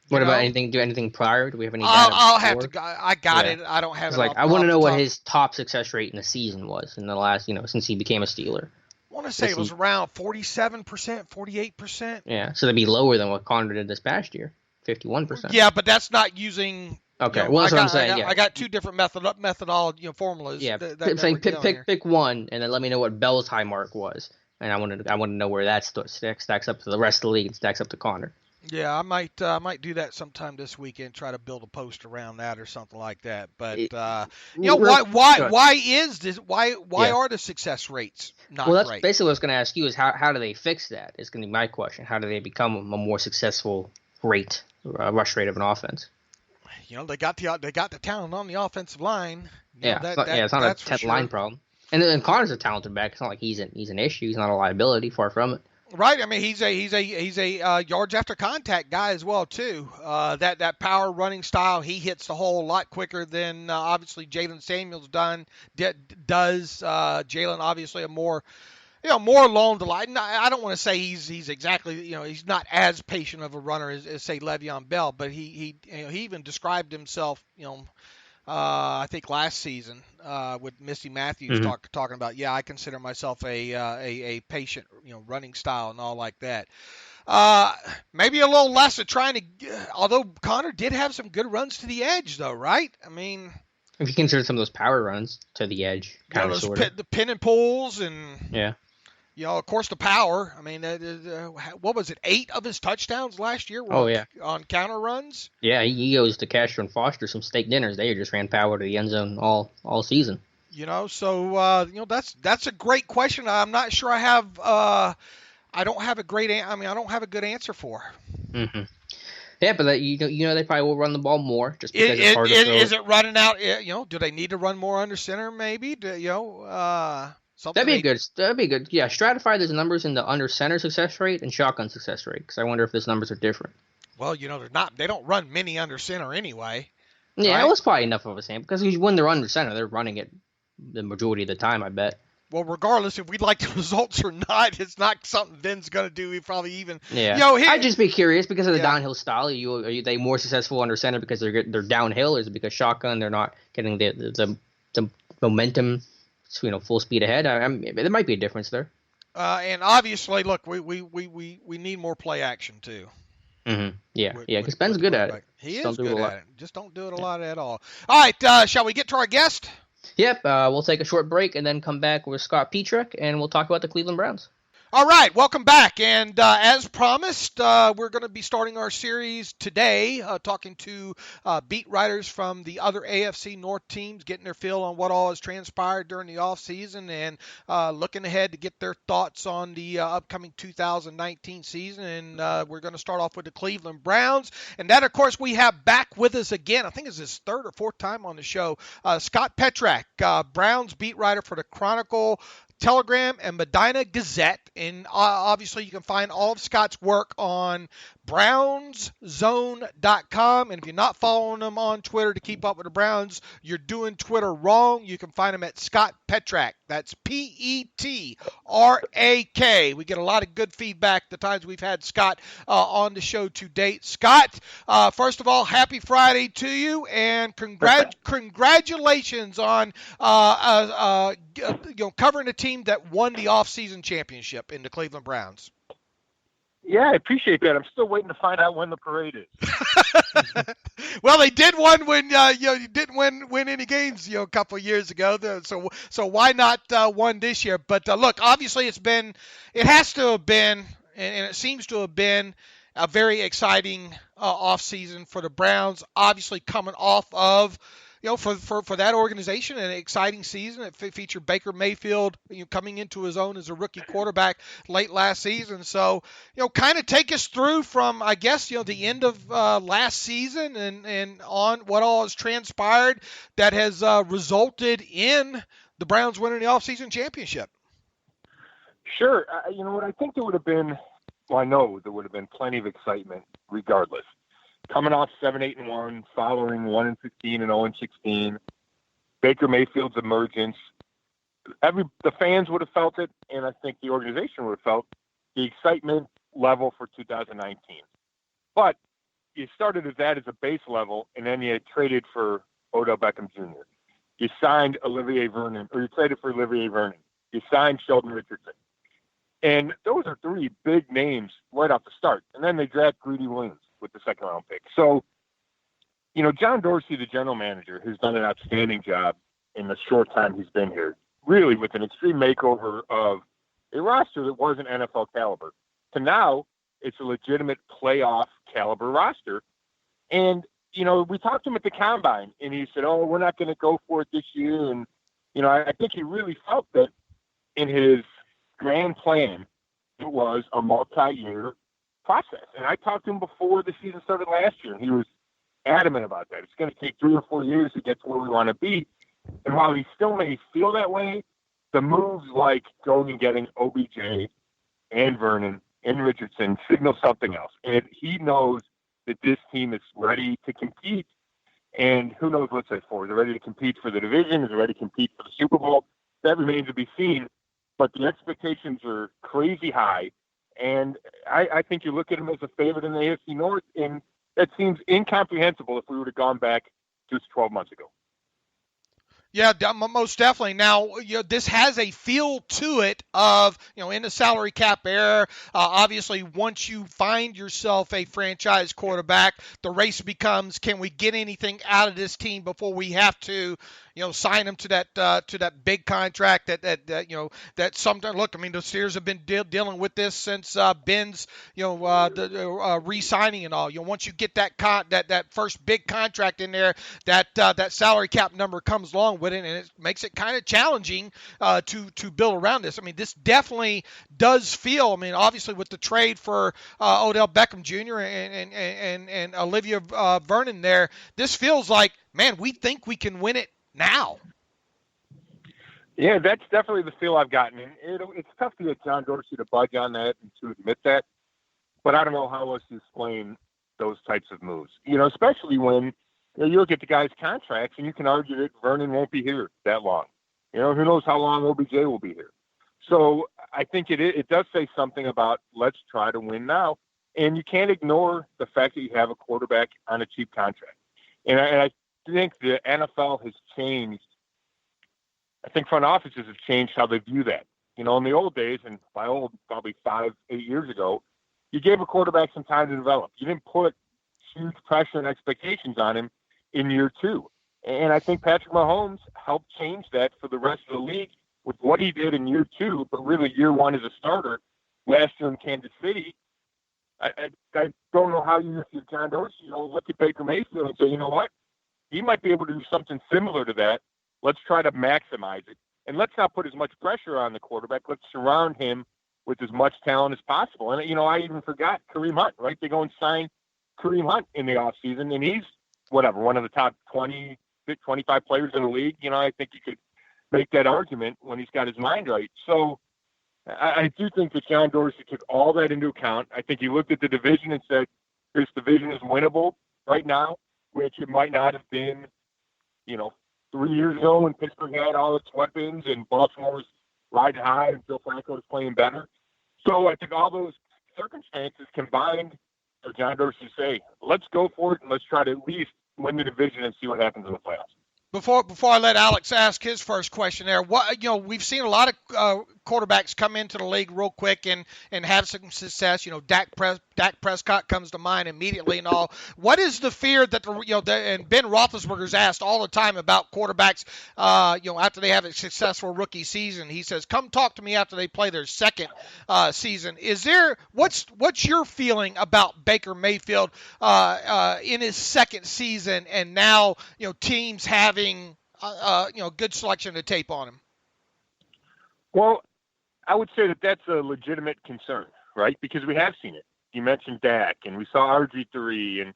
What about anything? Do anything prior? Do we have any? I'll have to. I got it. I don't have it. I want to know what his top success rate in the season was in the last, since he became a Steeler. I want to say it was around 47%, 48%. Yeah, so that'd be lower than what Conner did this past year, 51%. Yeah, but that's not using. Okay, well, that's what I'm saying. I got two different methodology formulas. Yeah, pick one, and then let me know what Bell's high mark was, and I want to know where that stacks up to the rest of the league and stacks up to Conner. Yeah, I might do that sometime this weekend. Try to build a post around that or something like that. But why is this? Why are the success rates not great? Well, that's basically what I was going to ask you. Is how do they fix that? Is going to be my question. How do they become a more successful rush rate of an offense? They got the talent on the offensive line. It's not a 10th line problem. And Connor's a talented back. It's not like he's an issue. He's not a liability. Far from it. Right. I mean, he's a yards after contact guy as well too. That power running style, he hits the hole a lot quicker than obviously Jalen Samuels does. Jalen obviously a more more along the line. I don't want to say he's exactly, he's not as patient of a runner as say Le'Veon Bell, but he even described himself, I think last season with Misty Matthews talking about, I consider myself a patient, running style and all like that. Maybe a little less of trying to, although Connor did have some good runs to the edge, though, right? I mean, if you consider some of those power runs to the edge, kind of sort of the pin and pulls and of course the power. I mean, what was it? 8 of his touchdowns last year were on counter runs. Yeah, he goes to Castro and Foster some steak dinners. They just ran power to the end zone all season. So that's a great question. I'm not sure I have. I don't have a I don't have a good answer for. Mm-hmm. Yeah, but they probably will run the ball more just because it's hard to throw. Is it running out? Do they need to run more under center? Maybe. That'd be good. Yeah, stratify those numbers into under center success rate and shotgun success rate because I wonder if those numbers are different. Well, they're not. They don't run many under center anyway. Yeah, right? It was probably enough of a sample because when they're under center, they're running it the majority of the time. I bet. Well, regardless if we like the results or not, it's not something Vin's going to do. He probably even. Yeah. I'd just be curious because of the downhill style. Are they more successful under center because they're downhill? Or is it because shotgun they're not getting the momentum, full speed ahead? There might be a difference there. And obviously, look, we need more play action too. Mm-hmm. Yeah, because Ben's good at it. He is good at it. Just don't do it a lot at all. All right, shall we get to our guest? Yep, we'll take a short break and then come back with Scott Petrak, and we'll talk about the Cleveland Browns. All right, welcome back. And as promised, we're going to be starting our series today, talking to beat writers from the other AFC North teams, getting their feel on what all has transpired during the offseason and looking ahead to get their thoughts on the upcoming 2019 season. And we're going to start off with the Cleveland Browns. And that, of course, we have back with us again, I think it's his 3rd or 4th time on the show, Scott Petrak, Browns beat writer for the Chronicle, Telegram, and Medina Gazette. And obviously you can find all of Scott's work on brownszone.com. And if you're not following them on Twitter to keep up with the Browns, you're doing Twitter wrong. You can find him at Scott Petrak. That's Petrak. We get a lot of good feedback the times we've had Scott on the show to date. Scott, first of all, happy Friday to you, and congratulations on covering a team that won the offseason championship in the Cleveland Browns. Yeah, I appreciate that. I'm still waiting to find out when the parade is. Well, they did one when you didn't win any games a couple of years ago. So why not one this year? But look, obviously it has to have been, and it seems to have been a very exciting offseason for the Browns. Obviously coming off of for that organization, an exciting season. It featured Baker Mayfield coming into his own as a rookie quarterback late last season. So, kind of take us through from, I guess, the end of last season and on what all has transpired that has resulted in the Browns winning the offseason championship. Sure. What I think there would have been, I know there would have been plenty of excitement regardless. Coming off 7-8-1, following 1-15 and 0-16, Baker Mayfield's emergence, the fans would have felt it, and I think the organization would have felt the excitement level for 2019. But you started at that as a base level, and then you traded for Odell Beckham Jr. You signed Olivier Vernon, or you traded for Olivier Vernon. You signed Sheldon Richardson. And those are 3 big names right off the start. And then they draft Greedy Williams with the 2nd-round pick. So, John Dorsey, the general manager, has done an outstanding job in the short time he's been here, really with an extreme makeover of a roster that wasn't NFL caliber. To now, it's a legitimate playoff caliber roster. And, we talked to him at the Combine, and he said, we're not going to go for it this year. And, I think he really felt that in his grand plan, it was a multi-year process. And I talked to him before the season started last year, and he was adamant about that. It's going to take 3 or 4 years to get to where we want to be. And while he still may feel that way, the moves like going and getting OBJ and Vernon and Richardson signal something else. And he knows that this team is ready to compete. And who knows what's that for? They're ready to compete for the division. They're ready to compete for the Super Bowl. That remains to be seen. but the expectations are crazy high. And I think you look at him as a favorite in the AFC North, and that seems incomprehensible if we would have gone back just 12 months ago. Yeah, most definitely. Now, this has a feel to it of, in the salary cap era, obviously once you find yourself a franchise quarterback, the race becomes, can we get anything out of this team before we have to, sign him to that big contract that sometimes, look, I mean, the Steelers have been dealing with this since Ben's, re-signing and all. Once you get that first big contract in there, that salary cap number comes along with it, and it makes it kind of challenging to build around this. I mean, this definitely does feel. I mean, obviously with the trade for Odell Beckham Jr. and Olivia Vernon there, this feels like, man, we think we can win it now. Yeah, that's definitely the feel I've gotten. It's tough to get John Dorsey to budge on that and to admit that, but I don't know how else to explain those types of moves. Especially when you look at the guys' contracts, and you can argue that Vernon won't be here that long. Who knows how long OBJ will be here. So I think it does say something about let's try to win now, and you can't ignore the fact that you have a quarterback on a cheap contract. And I think the NFL has changed. I think front offices have changed how they view that. In the old days, and by old, probably 5-8 years ago, you gave a quarterback some time to develop. You didn't put huge pressure and expectations on him in year 2. And I think Patrick Mahomes helped change that for the rest of the league with what he did in year 2, but really year 1 as a starter last year in Kansas City. I don't know how you, if you're John Dorsey, look at Baker Mayfield and say, you know what? He might be able to do something similar to that. Let's try to maximize it. And let's not put as much pressure on the quarterback. Let's surround him with as much talent as possible. And, I even forgot Kareem Hunt, right? They go and sign Kareem Hunt in the offseason, and he's, one of the top 20, 25 players in the league. I think you could make that argument when he's got his mind right. So I do think that John Dorsey took all that into account. I think he looked at the division and said, this division is winnable right now, which it might not have been, 3 years ago when Pittsburgh had all its weapons and Baltimore was riding high and Bill Flacco was playing better. So I think all those circumstances combined for John Dorsey to say, let's go for it and let's try to at least win the division and see what happens in the playoffs. Before I let Alex ask his first question there, we've seen a lot of quarterbacks come into the league real quick and have some success. Dak Prescott comes to mind immediately and all. What is the fear that and Ben Roethlisberger's asked all the time about quarterbacks, after they have a successful rookie season? He says, "Come talk to me after they play their second season." What's your feeling about Baker Mayfield in his second season, and now teams having good selection of tape on him? Well, I would say that that's a legitimate concern, right? Because we have seen it. You mentioned Dak, and we saw RG3, and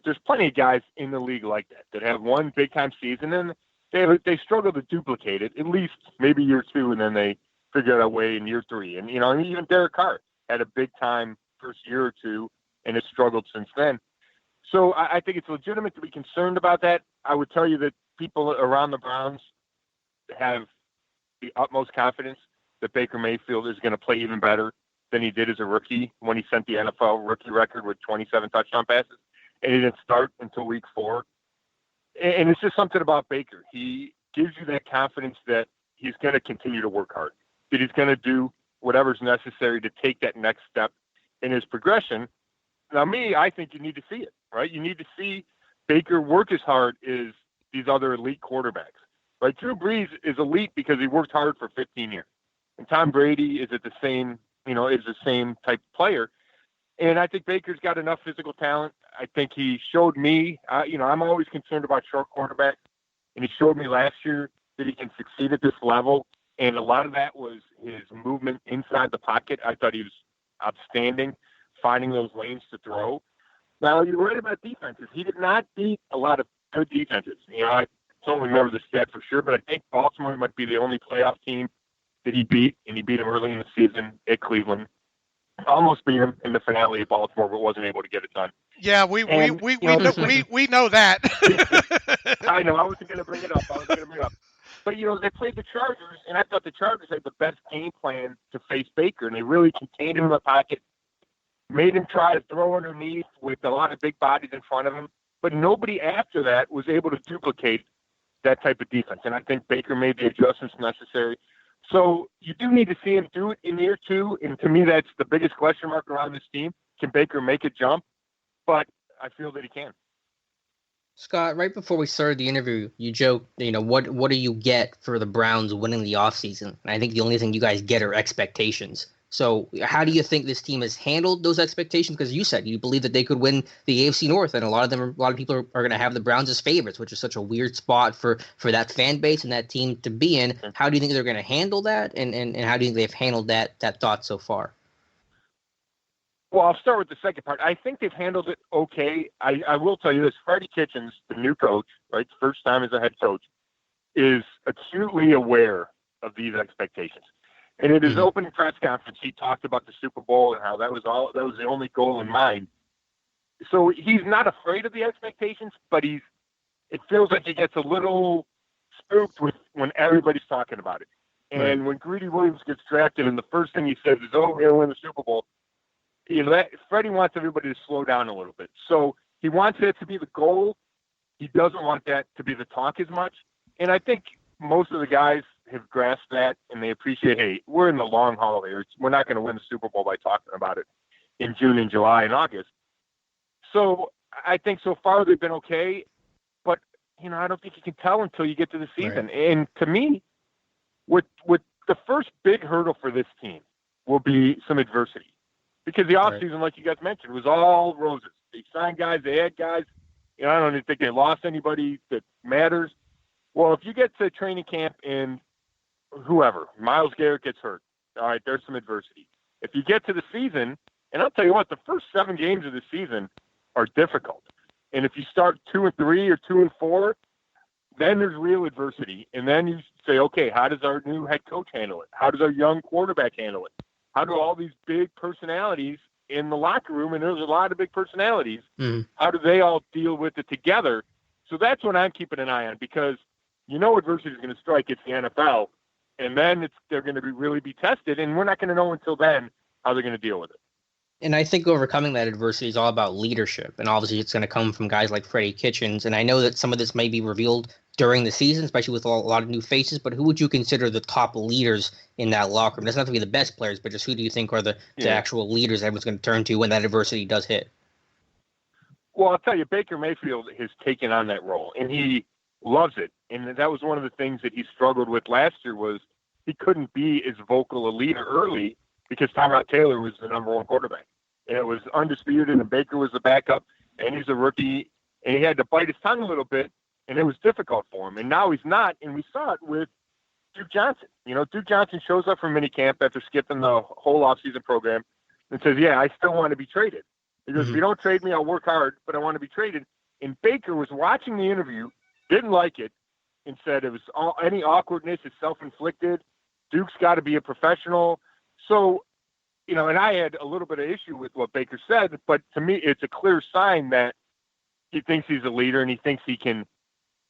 there's plenty of guys in the league like that have one big-time season, and they struggle to duplicate it, at least maybe year 2, and then they figure out a way in year 3. And, even Derek Carr had a big-time first year or 2, and has struggled since then. So I think it's legitimate to be concerned about that. I would tell you that people around the Browns have the utmost confidence that Baker Mayfield is going to play even better than he did as a rookie when he sent the NFL rookie record with 27 touchdown passes, and he didn't start until week 4. And it's just something about Baker. He gives you that confidence that he's going to continue to work hard, that he's going to do whatever's necessary to take that next step in his progression. Now, I think you need to see it, right? You need to see Baker work as hard as these other elite quarterbacks, right? Drew Brees is elite because he worked hard for 15 years. And Tom Brady is the same type of player. And I think Baker's got enough physical talent. I think he showed me, I'm always concerned about short quarterbacks. And he showed me last year that he can succeed at this level. And a lot of that was his movement inside the pocket. I thought he was outstanding, finding those lanes to throw. Now, you're right about defenses. He did not beat a lot of good defenses. I don't remember the stat for sure, but I think Baltimore might be the only playoff team that he beat, and he beat him early in the season at Cleveland. Almost beat him in the finale at Baltimore, but wasn't able to get it done. Yeah, we know that. I know. I wasn't going to bring it up. But, they played the Chargers, and I thought the Chargers had the best game plan to face Baker, and they really contained him in the pocket, made him try to throw underneath with a lot of big bodies in front of him. But nobody after that was able to duplicate that type of defense. And I think Baker made the adjustments necessary. So you do need to see him do it in year 2. And to me, that's the biggest question mark around this team. Can Baker make a jump? But I feel that he can. Scott, right before we started the interview, you joked, what do you get for the Browns winning the offseason? And I think the only thing you guys get are expectations. So how do you think this team has handled those expectations? Because you said you believe that they could win the AFC North, and a lot of people are going to have the Browns as favorites, which is such a weird spot for that fan base and that team to be in. How do you think they're going to handle that, and how do you think they've handled that thought so far? Well, I'll start with the second part. I think they've handled it okay. I will tell you this. Freddie Kitchens, the new coach, right, first time as a head coach, is acutely aware of these expectations. And in his opening press conference, he talked about the Super Bowl and how that was the only goal in mind. So he's not afraid of the expectations, but it feels like he gets a little spooked when everybody's talking about it. And when Greedy Williams gets drafted, and the first thing he says is, "Oh, we're going to win the Super Bowl," Freddie wants everybody to slow down a little bit. So he wants it to be the goal. He doesn't want that to be the talk as much. And I think most of the guys have grasped that, and they appreciate, hey, we're in the long haul here. We're not going to win the Super Bowl by talking about it in June and July and August. So I think so far they've been okay, but, I don't think you can tell until you get to the season. Right. And to me, with the first big hurdle for this team will be some adversity. Because the offseason, like you guys mentioned, was all roses. They signed guys, they had guys. I don't even think they lost anybody that matters. Well, if you get to training camp and whoever, Myles Garrett gets hurt, all right, there's some adversity. If you get to the season, and I'll tell you what, the first 7 games of the season are difficult. And if you start 2-3 or 2-4, then there's real adversity. And then you say, okay, how does our new head coach handle it? How does our young quarterback handle it? How do all these big personalities in the locker room, and there's a lot of big personalities, how do they all deal with it together? So that's what I'm keeping an eye on, because adversity is going to strike. It's the NFL, and then they're going to really be tested, and we're not going to know until then how they're going to deal with it. And I think overcoming that adversity is all about leadership, and obviously it's going to come from guys like Freddie Kitchens. And I know that some of this may be revealed during the season, especially with a lot of new faces, but who would you consider the top leaders in that locker room? It doesn't have to be the best players, but just who do you think are the actual leaders everyone's going to turn to when that adversity does hit? Well, I'll tell you, Baker Mayfield has taken on that role, and he loves it. And that was one of the things that he struggled with last year, was he couldn't be as vocal a leader early because Tyrod Taylor was the number 1 quarterback. And it was undisputed, and Baker was the backup, and he's a rookie, and he had to bite his tongue a little bit, and it was difficult for him. And now he's not, and we saw it with Duke Johnson. Duke Johnson shows up for minicamp after skipping the whole offseason program and says, yeah, I still want to be traded. He goes, if you don't trade me, I'll work hard, but I want to be traded. And Baker was watching the interview, didn't like it, and said it was any awkwardness is self-inflicted. Duke's got to be a professional. So, and I had a little bit of issue with what Baker said, but to me, it's a clear sign that he thinks he's a leader and he thinks he can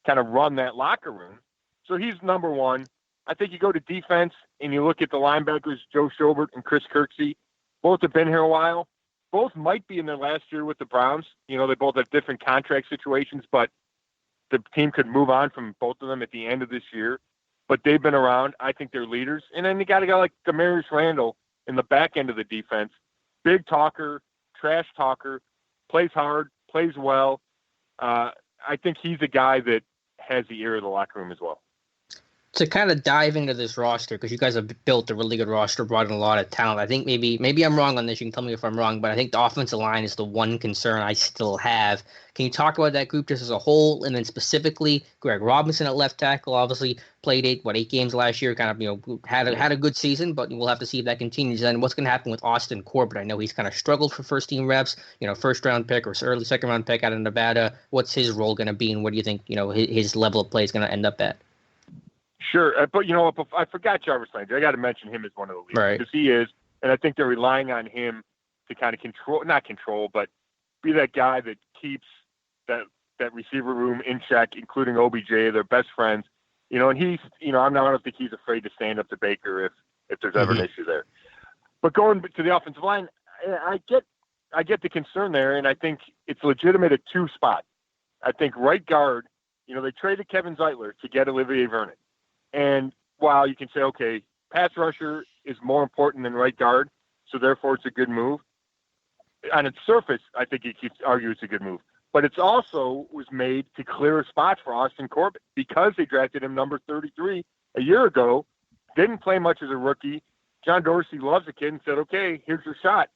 kind of run that locker room. So he's number 1. I think you go to defense and you look at the linebackers, Joe Schobert and Chris Kirksey. Both have been here a while. Both might be in their last year with the Browns. They both have different contract situations, but the team could move on from both of them at the end of this year. But they've been around. I think they're leaders. And then you got a guy like Demarius Randall in the back end of the defense. Big talker, trash talker, plays hard, plays well. I think he's a guy that has the ear of the locker room as well. To kind of dive into this roster, because you guys have built a really good roster, brought in a lot of talent. I think maybe I'm wrong on this. You can tell me if I'm wrong, but I think the offensive line is the one concern I still have. Can you talk about that group just as a whole, and then specifically Greg Robinson at left tackle? Obviously played 8 games last year. Kind of had a good season, but we'll have to see if that continues. And what's going to happen with Austin Corbett? I know he's kind of struggled for first team reps. First round pick or early second round pick out of Nevada. What's his role going to be, and what do you think his level of play is going to end up at? Sure, but I forgot Jarvis Landry. I got to mention him as one of the leaders, right? Because he is, and I think they're relying on him to kind of not control, but be that guy that keeps that receiver room in check, including OBJ. They're best friends. And he's, I don't think he's afraid to stand up to Baker if there's ever an issue there. But going to the offensive line, I get the concern there, and I think it's legitimate at two spots. I think right guard, they traded Kevin Zeitler to get Olivier Vernon. And while you can say, okay, pass rusher is more important than right guard, so therefore it's a good move. On its surface, I think you could argue it's a good move. But it's also was made to clear a spot for Austin Corbett because they drafted him number 33 a year ago, didn't play much as a rookie. John Dorsey loves the kid and said, okay, here's your shot.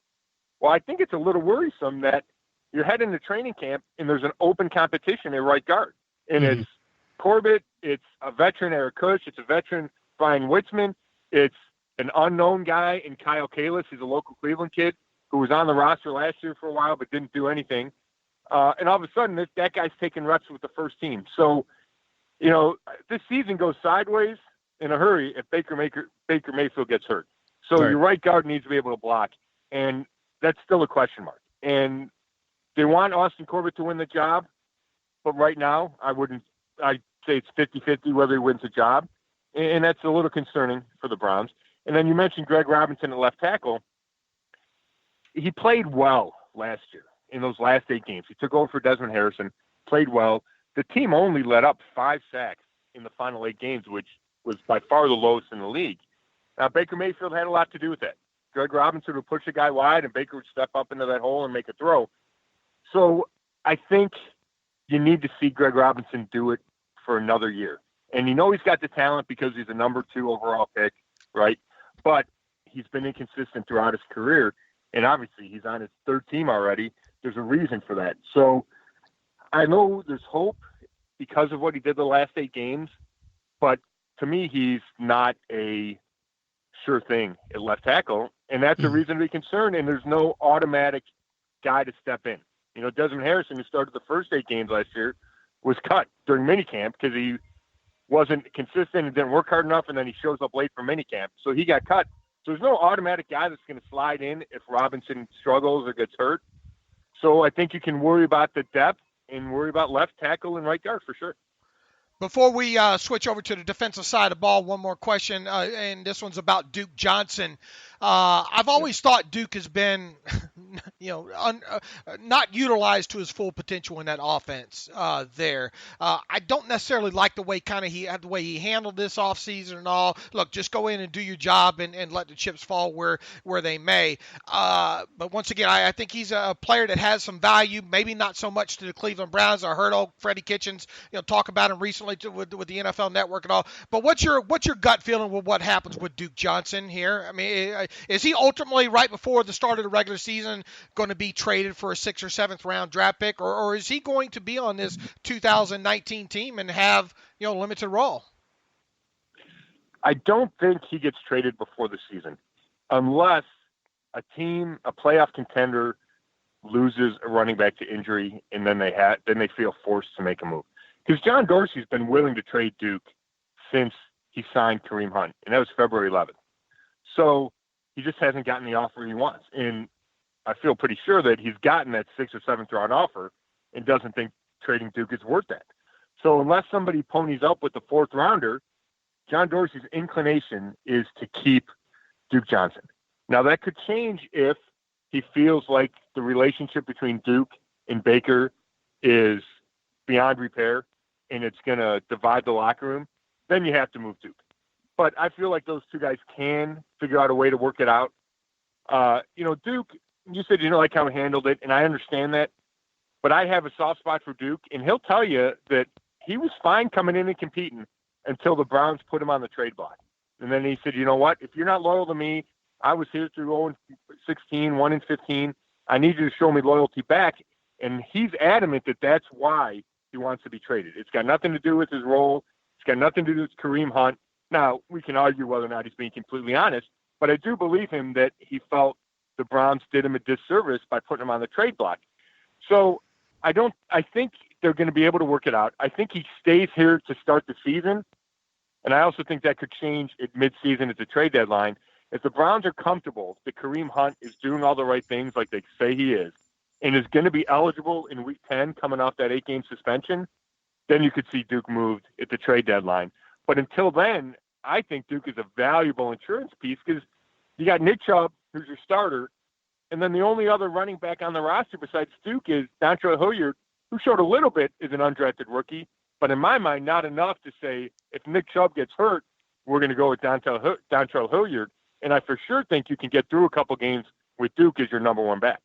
Well, I think it's a little worrisome that you're heading to training camp and there's an open competition at right guard. And it's Corbett, it's a veteran Eric Kush, it's a veteran Brian Witzman, it's an unknown guy in Kyle Kalis. He's a local Cleveland kid who was on the roster last year for a while but didn't do anything. And all of a sudden, that guy's taking reps with the first team. So, this season goes sideways in a hurry if Baker Mayfield gets hurt. So Your right guard needs to be able to block, and that's still a question mark. And they want Austin Corbett to win the job, but right now, I'd say it's 50-50 whether he wins the job, and that's a little concerning for the Browns. And then you mentioned Greg Robinson at left tackle. He played well last year. In those last 8 games, he took over for Desmond Harrison, played well. The team only let up 5 sacks in the final 8 games, which was by far the lowest in the league. Now, Baker Mayfield had a lot to do with that. Greg Robinson would push a guy wide, and Baker would step up into that hole and make a throw. So I think you need to see Greg Robinson do it for another year. And he's got the talent because he's a number 2 overall pick, right? But he's been inconsistent throughout his career, and obviously he's on his 3rd team already. There's a reason for that. So I know there's hope because of what he did the last 8 games, but to me, he's not a sure thing at left tackle, and that's a reason to be concerned, and there's no automatic guy to step in. Desmond Harrison, who started the first 8 games last year, was cut during minicamp because he wasn't consistent and didn't work hard enough, and then he shows up late for minicamp. So he got cut. So there's no automatic guy that's going to slide in if Robinson struggles or gets hurt. So I think you can worry about the depth and worry about left tackle and right guard for sure. Before we switch over to the defensive side of the ball, one more question, and this one's about Duke Johnson. I've always thought Duke has been, not utilized to his full potential in that offense there. I don't necessarily like the way he handled this offseason and all. Look, just go in and do your job and let the chips fall where they may. But once again, I think he's a player that has some value, maybe not so much to the Cleveland Browns. I heard Freddie Kitchens talk about him recently with the NFL Network and all. But what's your gut feeling with what happens with Duke Johnson here? I mean, is he ultimately right before the start of the regular season going to be traded for a 6th or 7th round draft pick, or is he going to be on this 2019 team and have limited role? I don't think he gets traded before the season, unless a playoff contender, loses a running back to injury, and then they feel forced to make a move. Because John Dorsey's been willing to trade Duke since he signed Kareem Hunt, and that was February 11th. So he just hasn't gotten the offer he wants. And I feel pretty sure that he's gotten that 6th or 7th round offer and doesn't think trading Duke is worth that. So unless somebody ponies up with the 4th rounder, John Dorsey's inclination is to keep Duke Johnson. Now, that could change if he feels like the relationship between Duke and Baker is beyond repair and it's going to divide the locker room. Then you have to move Duke. But I feel like those 2 guys can figure out a way to work it out. Duke, you said you don't like how he handled it, and I understand that. But I have a soft spot for Duke, and he'll tell you that he was fine coming in and competing until the Browns put him on the trade block. And then he said, you know what? If you're not loyal to me, I was here through 0-16, 1-15. I need you to show me loyalty back. And he's adamant that that's why he wants to be traded. It's got nothing to do with his role. It's got nothing to do with Kareem Hunt. Now, we can argue whether or not he's being completely honest, but I do believe him that he felt the Browns did him a disservice by putting him on the trade block. So I think they're going to be able to work it out. I think he stays here to start the season, and I also think that could change at midseason at the trade deadline. If the Browns are comfortable that Kareem Hunt is doing all the right things like they say he is, and is going to be eligible in Week 10 coming off that 8-game suspension, then you could see Duke moved at the trade deadline. But until then, I think Duke is a valuable insurance piece because you got Nick Chubb, who's your starter, and then the only other running back on the roster besides Duke is Dontrell Hilliard, who showed a little bit as an undrafted rookie, but in my mind, not enough to say if Nick Chubb gets hurt, we're going to go with Dontrell Hilliard. And I for sure think you can get through a couple games with Duke as your number one back.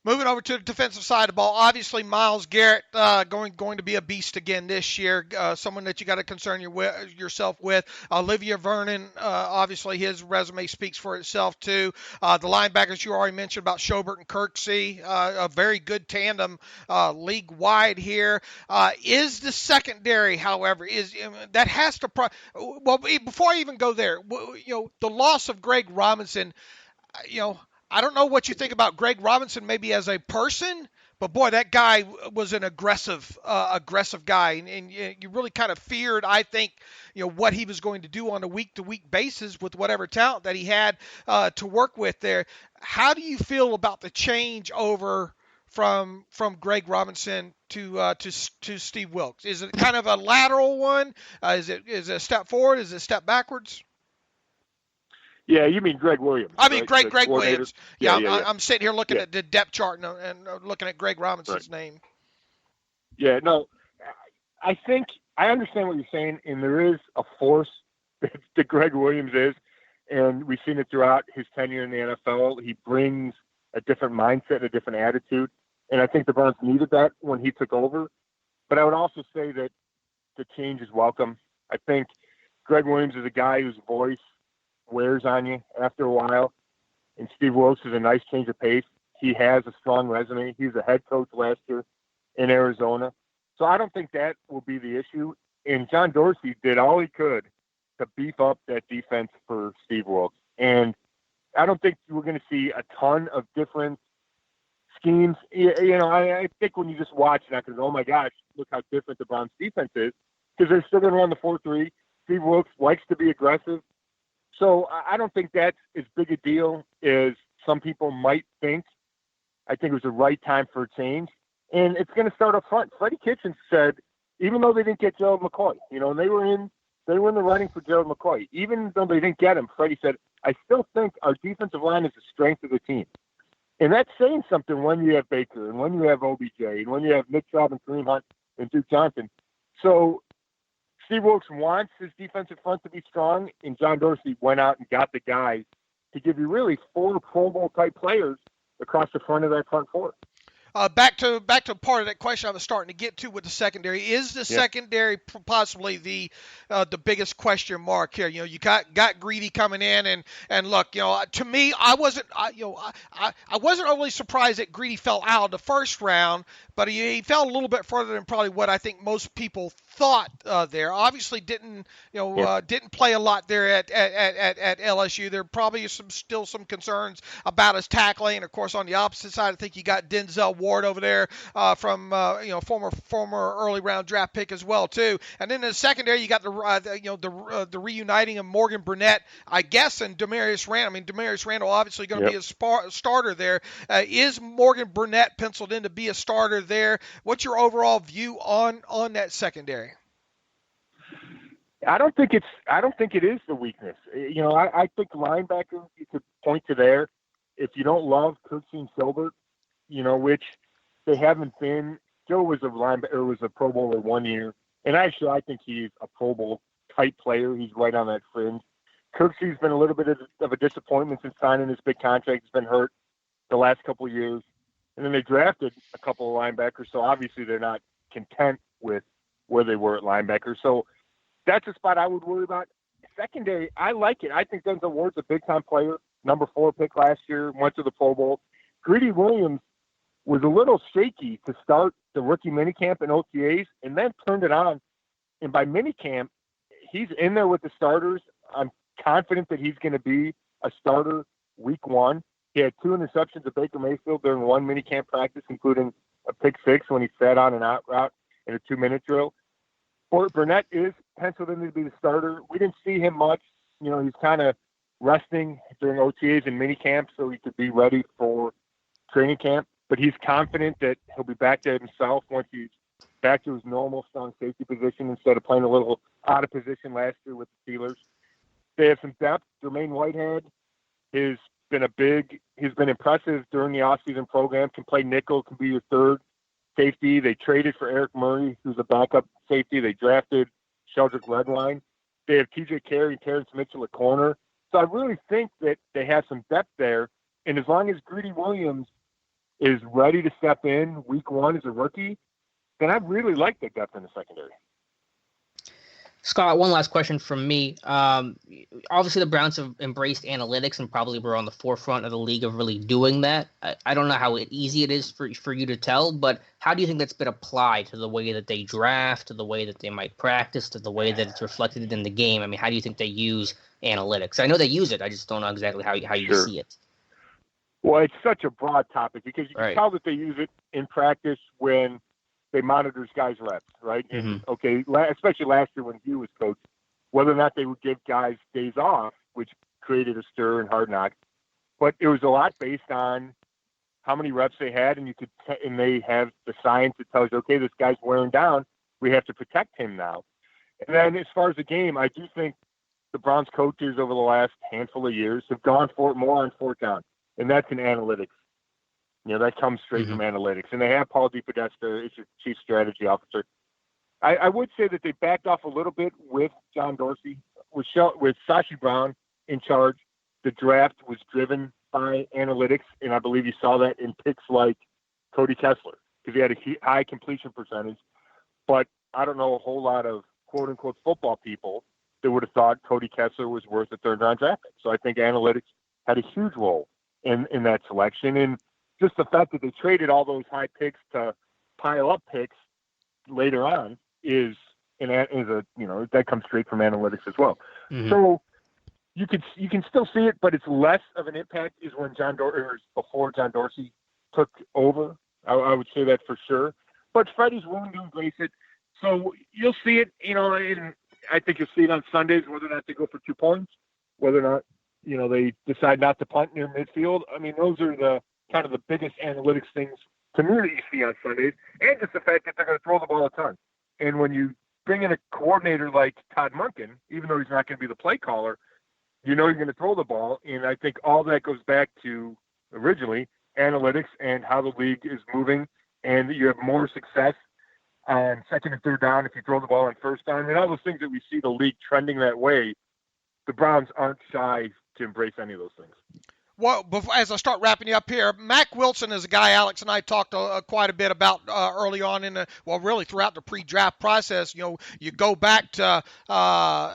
Moving over to the defensive side of the ball, obviously Myles Garrett going to be a beast again this year, someone that you got to concern yourself with. Olivia Vernon, obviously his resume speaks for itself too. The linebackers you already mentioned about Schobert and Kirksey, a very good tandem league-wide here. Is the secondary, however, that has to well, before I even go there, the loss of Greg Robinson, I don't know what you think about Greg Robinson maybe as a person, but boy, that guy was an aggressive guy, and you really kind of feared, I think, what he was going to do on a week-to-week basis with whatever talent that he had to work with there. How do you feel about the change over from Greg Robinson to Steve Wilks? Is it kind of a lateral one? Is it a step forward? Is it a step backwards? Yeah, you mean Greg Williams. I mean, right? Greg Williams. Yeah, yeah. I'm sitting here looking at the depth chart and looking at Greg Robinson's name. Yeah, no, I think I understand what you're saying, and there is a force that Greg Williams is, and we've seen it throughout his tenure in the NFL. He brings a different mindset, a different attitude, and I think the Browns needed that when he took over. But I would also say that the change is welcome. I think Greg Williams is a guy whose voice wears on you after a while, and Steve Wilks is a nice change of pace. He has a strong resume. He was a head coach last year in Arizona. So I don't think that will be the issue. And John Dorsey did all he could to beef up that defense for Steve Wilks. And I don't think we're going to see a ton of different schemes. I think when you just watch and I can go, oh my gosh, look how different the Browns defense is, because they're still going to run the 4-3. Steve Wilks likes to be aggressive. So I don't think that's as big a deal as some people might think. I think it was the right time for a change. And it's going to start up front. Freddie Kitchens said, even though they didn't get Gerald McCoy, and they were in the running for Gerald McCoy, even though they didn't get him, Freddie said, I still think our defensive line is the strength of the team. And that's saying something when you have Baker and when you have OBJ and when you have Nick Chubb and Kareem Hunt and Duke Johnson. So Steve Wilks wants his defensive front to be strong, and John Dorsey went out and got the guys to give you really 4 Pro Bowl type players across the front of that front four. Back to part of that question I was starting to get to with the secondary. Is the secondary possibly the biggest question mark here? You got Greedy coming in, and look, to me, I wasn't overly surprised that Greedy fell out of the first round, but he fell a little bit further than probably what I think most people thought there. Obviously didn't play a lot there at LSU. There probably is still some concerns about his tackling. Of course, on the opposite side, I think you got Denzel Ward over there from former early round draft pick as well too. And then in the secondary, you got the reuniting of Morgan Burnett, I guess, and Demarius Randall. I mean, Demarius Randall obviously going to be a starter there. Is Morgan Burnett penciled in to be a starter there? What's your overall view on that secondary? I don't think it is the weakness. I think linebacker you could point to there. If you don't love Kirksey and Schobert, which they haven't been. Joe was a Pro Bowler 1 year, and actually I think he's a Pro Bowl type player. He's right on that fringe. Kirksey's been a little bit of a disappointment since signing his big contract. He's been hurt the last couple of years, and then they drafted a couple of linebackers, so obviously they're not content with where they were at linebacker. So that's a spot I would worry about. Secondary, I like it. I think Denzel Ward's a big-time player, number 4 pick last year, went to the Pro Bowl. Greedy Williams was a little shaky to start the rookie minicamp and OTAs, and then turned it on. And by minicamp, he's in there with the starters. I'm confident that he's going to be a starter week 1. He had 2 interceptions at Baker Mayfield during one minicamp practice, including a pick 6 when he sat on an out route in a 2-minute drill. Burnett is penciled in to be the starter. We didn't see him much. He's kind of resting during OTAs and minicamp so he could be ready for training camp. But he's confident that he'll be back to himself once he's back to his normal strong safety position instead of playing a little out of position last year with the Steelers. They have some depth. Jermaine Whitehead has been impressive during the offseason program, can play nickel, can be your third safety. They traded for Eric Murray, who's a backup safety. They drafted Sheldrick Redwine. They have TJ Carey and Terrence Mitchell at corner. So I really think that they have some depth there. And as long as Greedy Williams is ready to step in week one as a rookie, then I really like the depth in the secondary. Scott, one last question from me. Obviously, the Browns have embraced analytics and probably were on the forefront of the league of really doing that. I don't know how easy it is for you to tell, but how do you think that's been applied to the way that they draft, to the way that they might practice, to the way that it's reflected in the game? I mean, how do you think they use analytics? I know they use it. I just don't know exactly how you Sure. see it. Well, it's such a broad topic because you can Right. tell that they use it in practice when they monitors guys' reps, right? And, okay, especially last year when Hugh was coach, whether or not they would give guys days off, which created a stir in Hard Knocks. But it was a lot based on how many reps they had, and and they have the science that tells you, okay, this guy's wearing down. We have to protect him now. And then as far as the game, I do think the Browns coaches over the last handful of years have gone for it more on fourth down, and that's in analytics. That comes straight from analytics. And they have Paul DePodesta as your chief strategy officer. I would say that they backed off a little bit with John Dorsey. With Sashi Brown in charge, the draft was driven by analytics, and I believe you saw that in picks like Cody Kessler because he had a high completion percentage. But I don't know a whole lot of quote-unquote football people that would have thought Cody Kessler was worth a third-round draft pick. So I think analytics had a huge role in that selection. And just the fact that they traded all those high picks to pile up picks later on that comes straight from analytics as well. So you can still see it, but it's less of an impact is when before John Dorsey took over. I would say that for sure. But Freddie's willing to embrace it, so you'll see it. And I think you'll see it on Sundays whether or not they go for 2 points, whether or not they decide not to punt near midfield. I mean, those are the kind of the biggest analytics things to me that you see on Sundays, and just the fact that they're going to throw the ball a ton. And when you bring in a coordinator like Todd Monken, even though he's not going to be the play caller, you're going to throw the ball. And I think all that goes back to originally analytics and how the league is moving, and that you have more success on second and third down if you throw the ball on first down. And all those things that we see the league trending that way, the Browns aren't shy to embrace any of those things. Well, as I start wrapping you up here, Mack Wilson is a guy Alex and I talked quite a bit about early on really throughout the pre-draft process. You go back to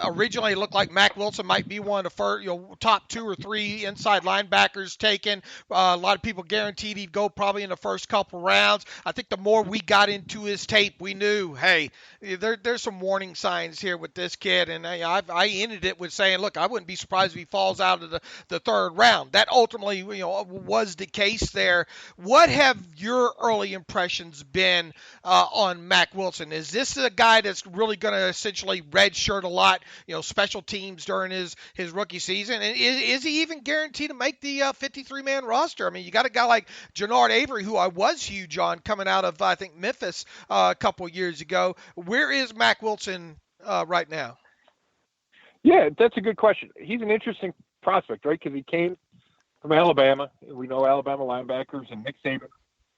originally it looked like Mack Wilson might be one of the first, top 2 or 3 inside linebackers taken. A lot of people guaranteed he'd go probably in the first couple rounds. I think the more we got into his tape, we knew, hey, there's some warning signs here with this kid. And I ended it with saying, look, I wouldn't be surprised if he falls out of the third round. That ultimately, was the case there. What have your early impressions been on Mack Wilson? Is this a guy that's really going to essentially redshirt a lot, special teams during his rookie season? And is he even guaranteed to make the 53-man roster? I mean, you got a guy like Jannard Avery, who I was huge on coming out of, I think, Memphis a couple years ago. Where is Mack Wilson right now? Yeah, that's a good question. He's an interesting prospect, right? Because he came from Alabama. We know Alabama linebackers and Nick Saban.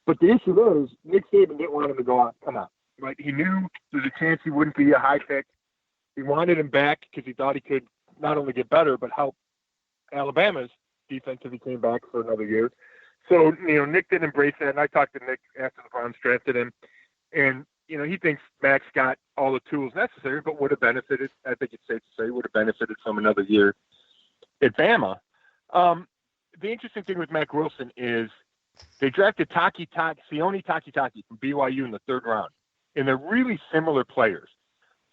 But the issue is Nick Saban didn't want him to come out. Right? He knew there's a chance he wouldn't be a high pick. He wanted him back because he thought he could not only get better, but help Alabama's defense if he came back for another year. So, Nick didn't embrace that. And I talked to Nick after the Browns drafted him. And, he thinks Max got all the tools necessary, but would have benefited, I think it's safe to say, would have benefited from another year at Bama. The interesting thing with Mack Wilson is they drafted Sione Takitaki from BYU in the third round, and they're really similar players.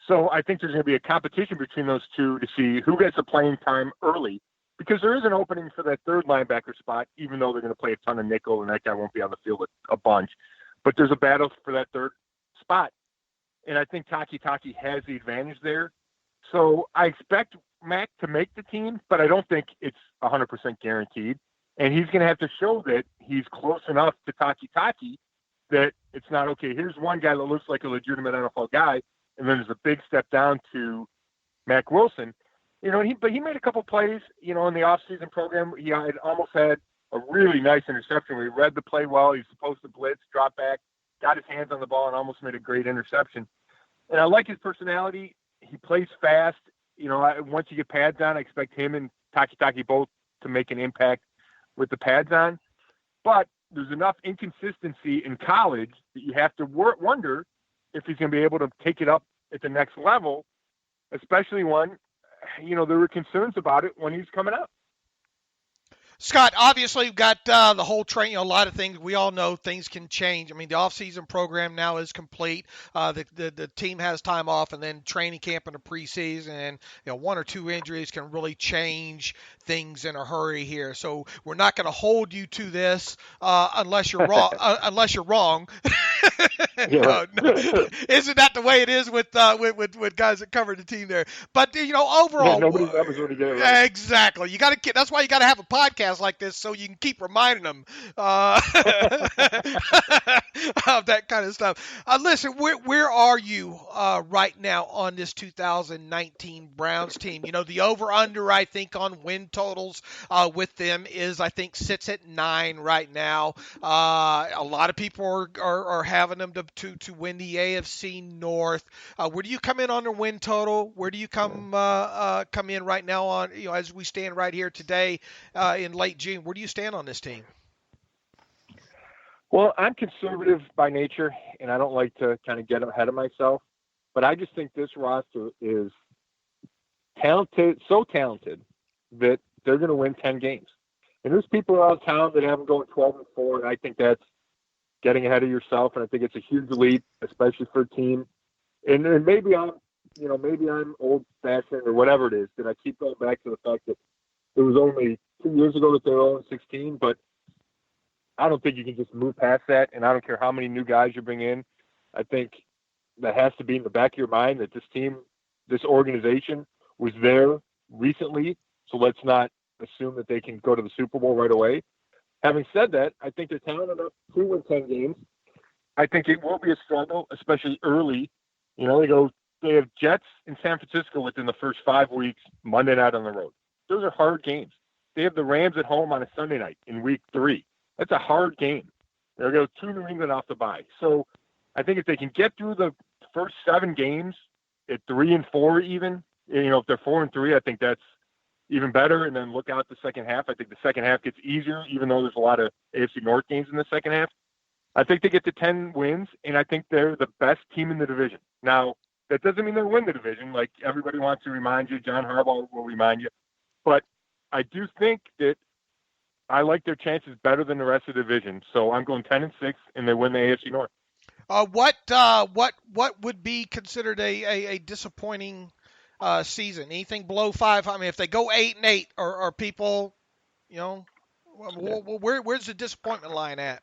So I think there's going to be a competition between those two to see who gets the playing time early, because there is an opening for that third linebacker spot, even though they're going to play a ton of nickel, and that guy won't be on the field a bunch. But there's a battle for that third spot, and I think Takitaki has the advantage there. So I expect Mack to make the team, but I don't think it's 100% guaranteed. And he's going to have to show that he's close enough to Takitaki that it's not, okay, here's one guy that looks like a legitimate NFL guy, and then there's a big step down to Mac Wilson. But he made a couple plays, in the offseason program. He had almost had a really nice interception where he read the play well. He's supposed to blitz, drop back, got his hands on the ball, and almost made a great interception. And I like his personality. He plays fast. Once you get pads on, I expect him and Taki both to make an impact with the pads on. But there's enough inconsistency in college that you have to wonder if he's going to be able to take it up at the next level, especially when, there were concerns about it when he was coming up. Scott, obviously you've got the whole train, a lot of things. We all know things can change. I mean, the offseason program now is complete. The team has time off, and then training camp in the preseason, and one or two injuries can really change things in a hurry here. So we're not going to hold you to this unless you're wrong. Unless you're wrong. No. Isn't that the way it is with guys that cover the team there? But overall, nobody's ever going to get it right. Exactly. That's why you got to have a podcast like this so you can keep reminding them of that kind of stuff. Listen, where are you right now on this 2019 Browns team? The over/under, I think, on win totals with them sits at 9 right now. A lot of people are having them to win the AFC North. Where do you come in on the win total? Where do you come in right now on, as we stand right here today in late June? Where do you stand on this team? Well, I'm conservative by nature, and I don't like to kind of get ahead of myself. But I just think this roster is talented, so talented that they're going to win 10 games. And there's people around town that have them going 12-4, and I think that's getting ahead of yourself. And I think it's a huge leap, especially for a team. And maybe I'm old-fashioned or whatever it is, that I keep going back to the fact that it was only 2 years ago that they were 0-16, but I don't think you can just move past that, and I don't care how many new guys you bring in. I think that has to be in the back of your mind that this team, this organization was there recently, so let's not assume that they can go to the Super Bowl right away. Having said that, I think they're talented enough to win 10 games. I think it will be a struggle, especially early. They have Jets in San Francisco within the first 5 weeks, Monday night on the road. Those are hard games. They have the Rams at home on a Sunday night in week 3. That's a hard game. They'll go to New England off the bye. So I think if they can get through the first 7 games at 3-4 even, if they're 4-3, I think that's even better. And then look out the second half. I think the second half gets easier, even though there's a lot of AFC North games in the second half. I think they get to 10 wins, and I think they're the best team in the division. Now, that doesn't mean they'll win the division. Like everybody wants to remind you, John Harbaugh will remind you. But I do think that I like their chances better than the rest of the division. So I'm going 10-6, and they win the AFC North. What would be considered a disappointing season? Anything below 5? I mean, if they go 8-8, are people, where's the disappointment line at?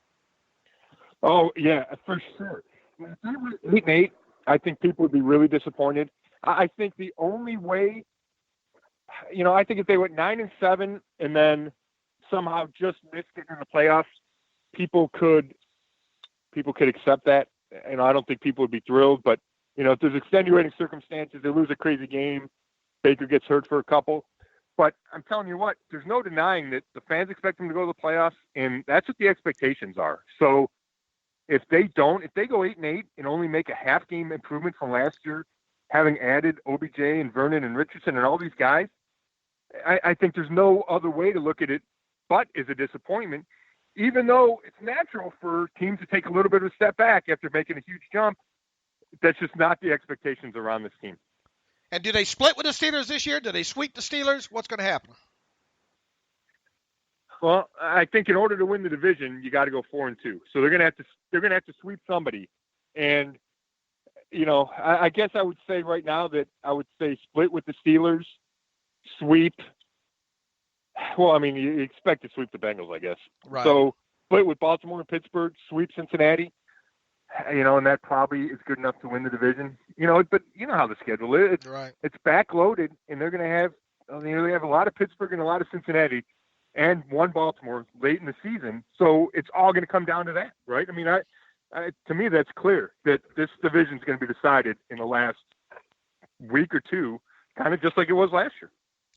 Oh yeah, for sure. If they were 8-8, I think people would be really disappointed. I think the only way, I think if they went 9-7 and then somehow just missed it in the playoffs, people could accept that. I don't think people would be thrilled, but if there's extenuating circumstances, they lose a crazy game, Baker gets hurt for a couple. But I'm telling you what, there's no denying that the fans expect them to go to the playoffs, and that's what the expectations are. So if they go 8-8 and only make a half game improvement from last year, having added OBJ and Vernon and Richardson and all these guys, I think there's no other way to look at it but is a disappointment, even though it's natural for teams to take a little bit of a step back after making a huge jump. That's just not the expectations around this team. And do they split with the Steelers this year? Do they sweep the Steelers? What's going to happen? Well, I think in order to win the division, you got to go 4-2. So they're going to have to sweep somebody. And I guess I would say right now that I would say split with the Steelers, sweep. Well, I mean, you expect to sweep the Bengals, I guess. Right. So split with Baltimore and Pittsburgh, sweep Cincinnati. And that probably is good enough to win the division. But you know how the schedule is. Right. It's backloaded, and they're going to have, they have a lot of Pittsburgh and a lot of Cincinnati and one Baltimore late in the season. So it's all going to come down to that, right? I mean, To me, that's clear that this division is going to be decided in the last week or two, kind of just like it was last year.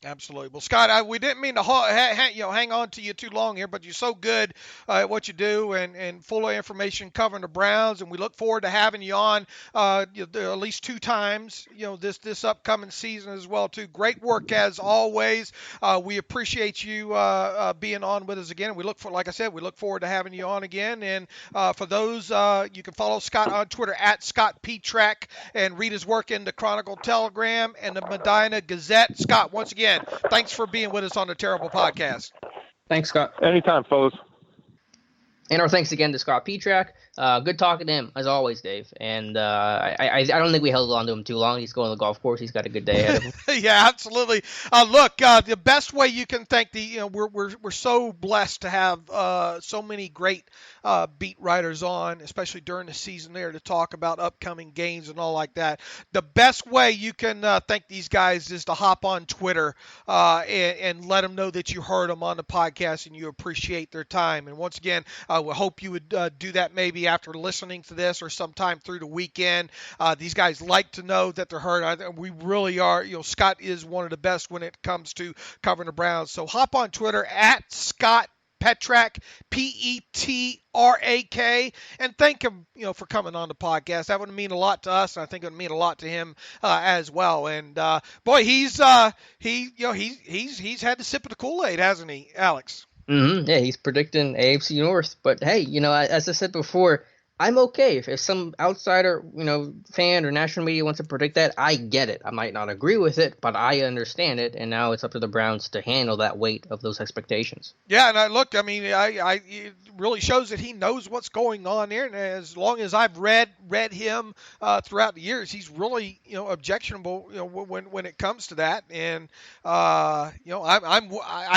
Absolutely. Well, Scott, we didn't mean to hang on to you too long here, but you're so good at what you do and full of information covering the Browns, and we look forward to having you on at least 2 times, this upcoming season as well too. Great work as always. We appreciate you being on with us again. We look forward to having you on again. And for those, you can follow Scott on Twitter at Scott Petrak and read his work in the Chronicle Telegram and the Medina Gazette. Scott, once again, thanks for being with us on the Terrible Podcast. Thanks, Scott. Anytime, fellas. And our thanks again to Scott Petrak. Good talking to him, as always, Dave. And I don't think we held on to him too long. He's going to the golf course. He's got a good day ahead of him. Yeah, absolutely. Look, the best way you can thank we're so blessed to have so many great beat writers on, especially during the season there, to talk about upcoming games and all like that. The best way you can thank these guys is to hop on Twitter and let them know that you heard them on the podcast and you appreciate their time. And once again, we hope you would do that maybe after listening to this or sometime through the weekend. These guys like to know that they're heard. We really are. Scott is one of the best when it comes to covering the Browns. So hop on Twitter at Scott Petrak, Petrak, and thank him, for coming on the podcast. That would mean a lot to us, and I think it would mean a lot to him as well. And boy, he's had the sip of the Kool-Aid, hasn't he, Alex? Mm-hmm. Yeah, he's predicting AFC North. But hey, as I said before, I'm okay if some outsider, fan or national media wants to predict that. I get it. I might not agree with it, but I understand it. And now it's up to the Browns to handle that weight of those expectations. Yeah, and it really shows that he knows what's going on there. And as long as I've read him throughout the years, he's really objectionable when it comes to that. And I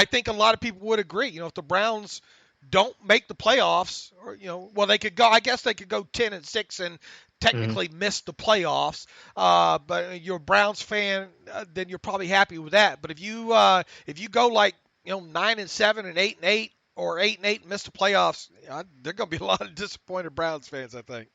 think a lot of people would agree. If the Browns don't make the playoffs, or they could go. I guess they could go 10-6 and technically miss the playoffs. But you're a Browns fan, then you're probably happy with that. But if you go 9-7 and 8-8 or 8-8 and miss the playoffs, there are going to be a lot of disappointed Browns fans, I think.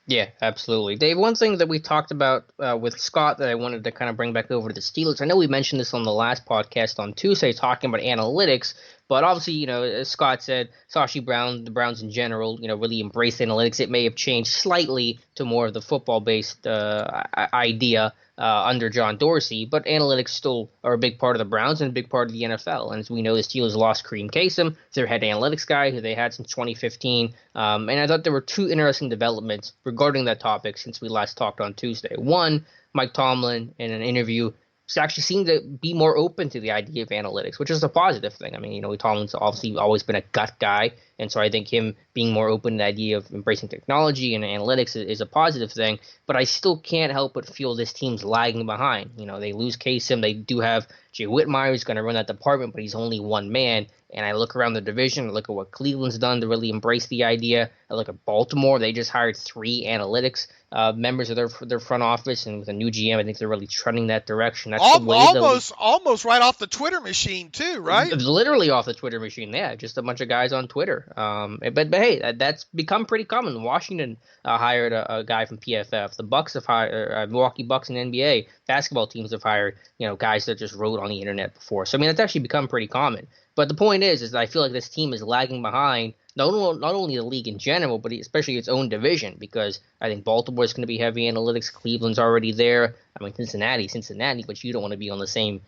Yeah, absolutely. Dave, one thing that we talked about with Scott that I wanted to kind of bring back over to the Steelers, I know we mentioned this on the last podcast on Tuesday talking about analytics, but obviously, as Scott said, Sashi Brown, the Browns in general, really embraced analytics. It may have changed slightly to more of the football-based idea under John Dorsey, but analytics still are a big part of the Browns and a big part of the NFL. And as we know, the Steelers lost Kareem Kasem, their head analytics guy, who they had since 2015. And I thought there were 2 interesting developments regarding that topic since we last talked on Tuesday. One, Mike Tomlin, in an interview, actually seemed to be more open to the idea of analytics, which is a positive thing. I mean, Tomlin's obviously always been a gut guy, and so I think him being more open to the idea of embracing technology and analytics is a positive thing, but I still can't help but feel this team's lagging behind. They lose Kasem, they do have Jay Whitmire, who's going to run that department, but he's only one man, and I look around the division, I look at what Cleveland's done to really embrace the idea, I look at Baltimore, they just hired 3 analytics members of their front office, and with a new GM, I think they're really trending that direction. That's almost right off the Twitter machine too, right? Literally off the Twitter machine, yeah, just a bunch of guys on Twitter. But hey, that's become pretty common. Washington hired a guy from PFF. The Bucks have hired Milwaukee Bucks and NBA basketball teams have hired guys that just wrote on the internet before. So I mean, that's actually become pretty common. But the point is that I feel like this team is lagging behind not only the league in general, but especially its own division, because I think Baltimore is going to be heavy analytics. Cleveland's already there. I mean, Cincinnati, but you don't want to be on the same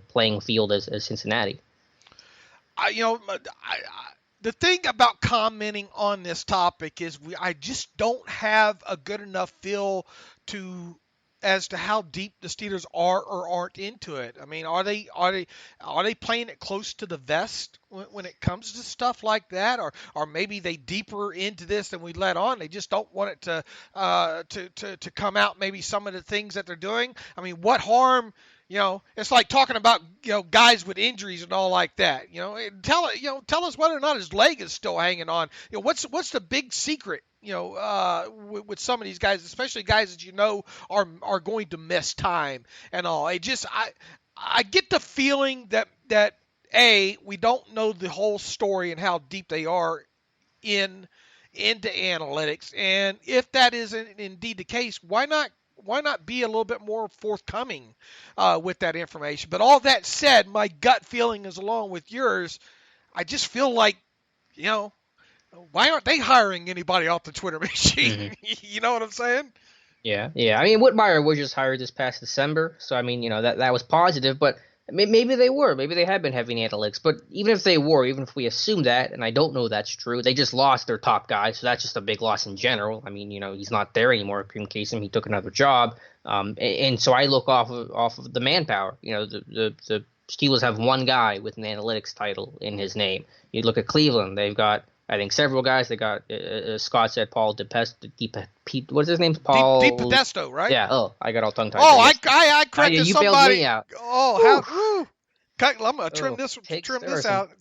playing field as Cincinnati. The thing about commenting on this topic is I just don't have a good enough feel as to how deep the Steelers are or aren't into it. I mean, are they playing it close to the vest when it comes to stuff like that, or maybe they deeper into this than we let on? They just don't want it to come out. Maybe some of the things that they're doing. I mean, what harm? It's like talking about guys with injuries and all like that. Tell us whether or not his leg is still hanging on. What's the big secret? With some of these guys, especially guys that are going to miss time and all. I get the feeling that we don't know the whole story and how deep they are in into analytics. And if that isn't indeed the case, why not be a little bit more forthcoming with that information? But all that said, my gut feeling is along with yours. I just feel like, why aren't they hiring anybody off the Twitter machine? You know what I'm saying? Yeah. I mean, Whitmire was just hired this past December, so I mean, that was positive. But maybe they were, maybe they have been having analytics. But even if they were, even if we assume that, and I don't know that's true, they just lost their top guy, so that's just a big loss in general. I mean, he's not there anymore. Kareem Kasem, he took another job, and so I look off of the manpower. The Steelers have one guy with an analytics title in his name. You look at Cleveland, they've got, I think, several guys. They got, Scott said, Paul what's his name? Paul DePesto, right? Yeah. Oh, I got all tongue-tied. Oh, I corrected you somebody. bailed me out. Oh, I'm gonna trim this out.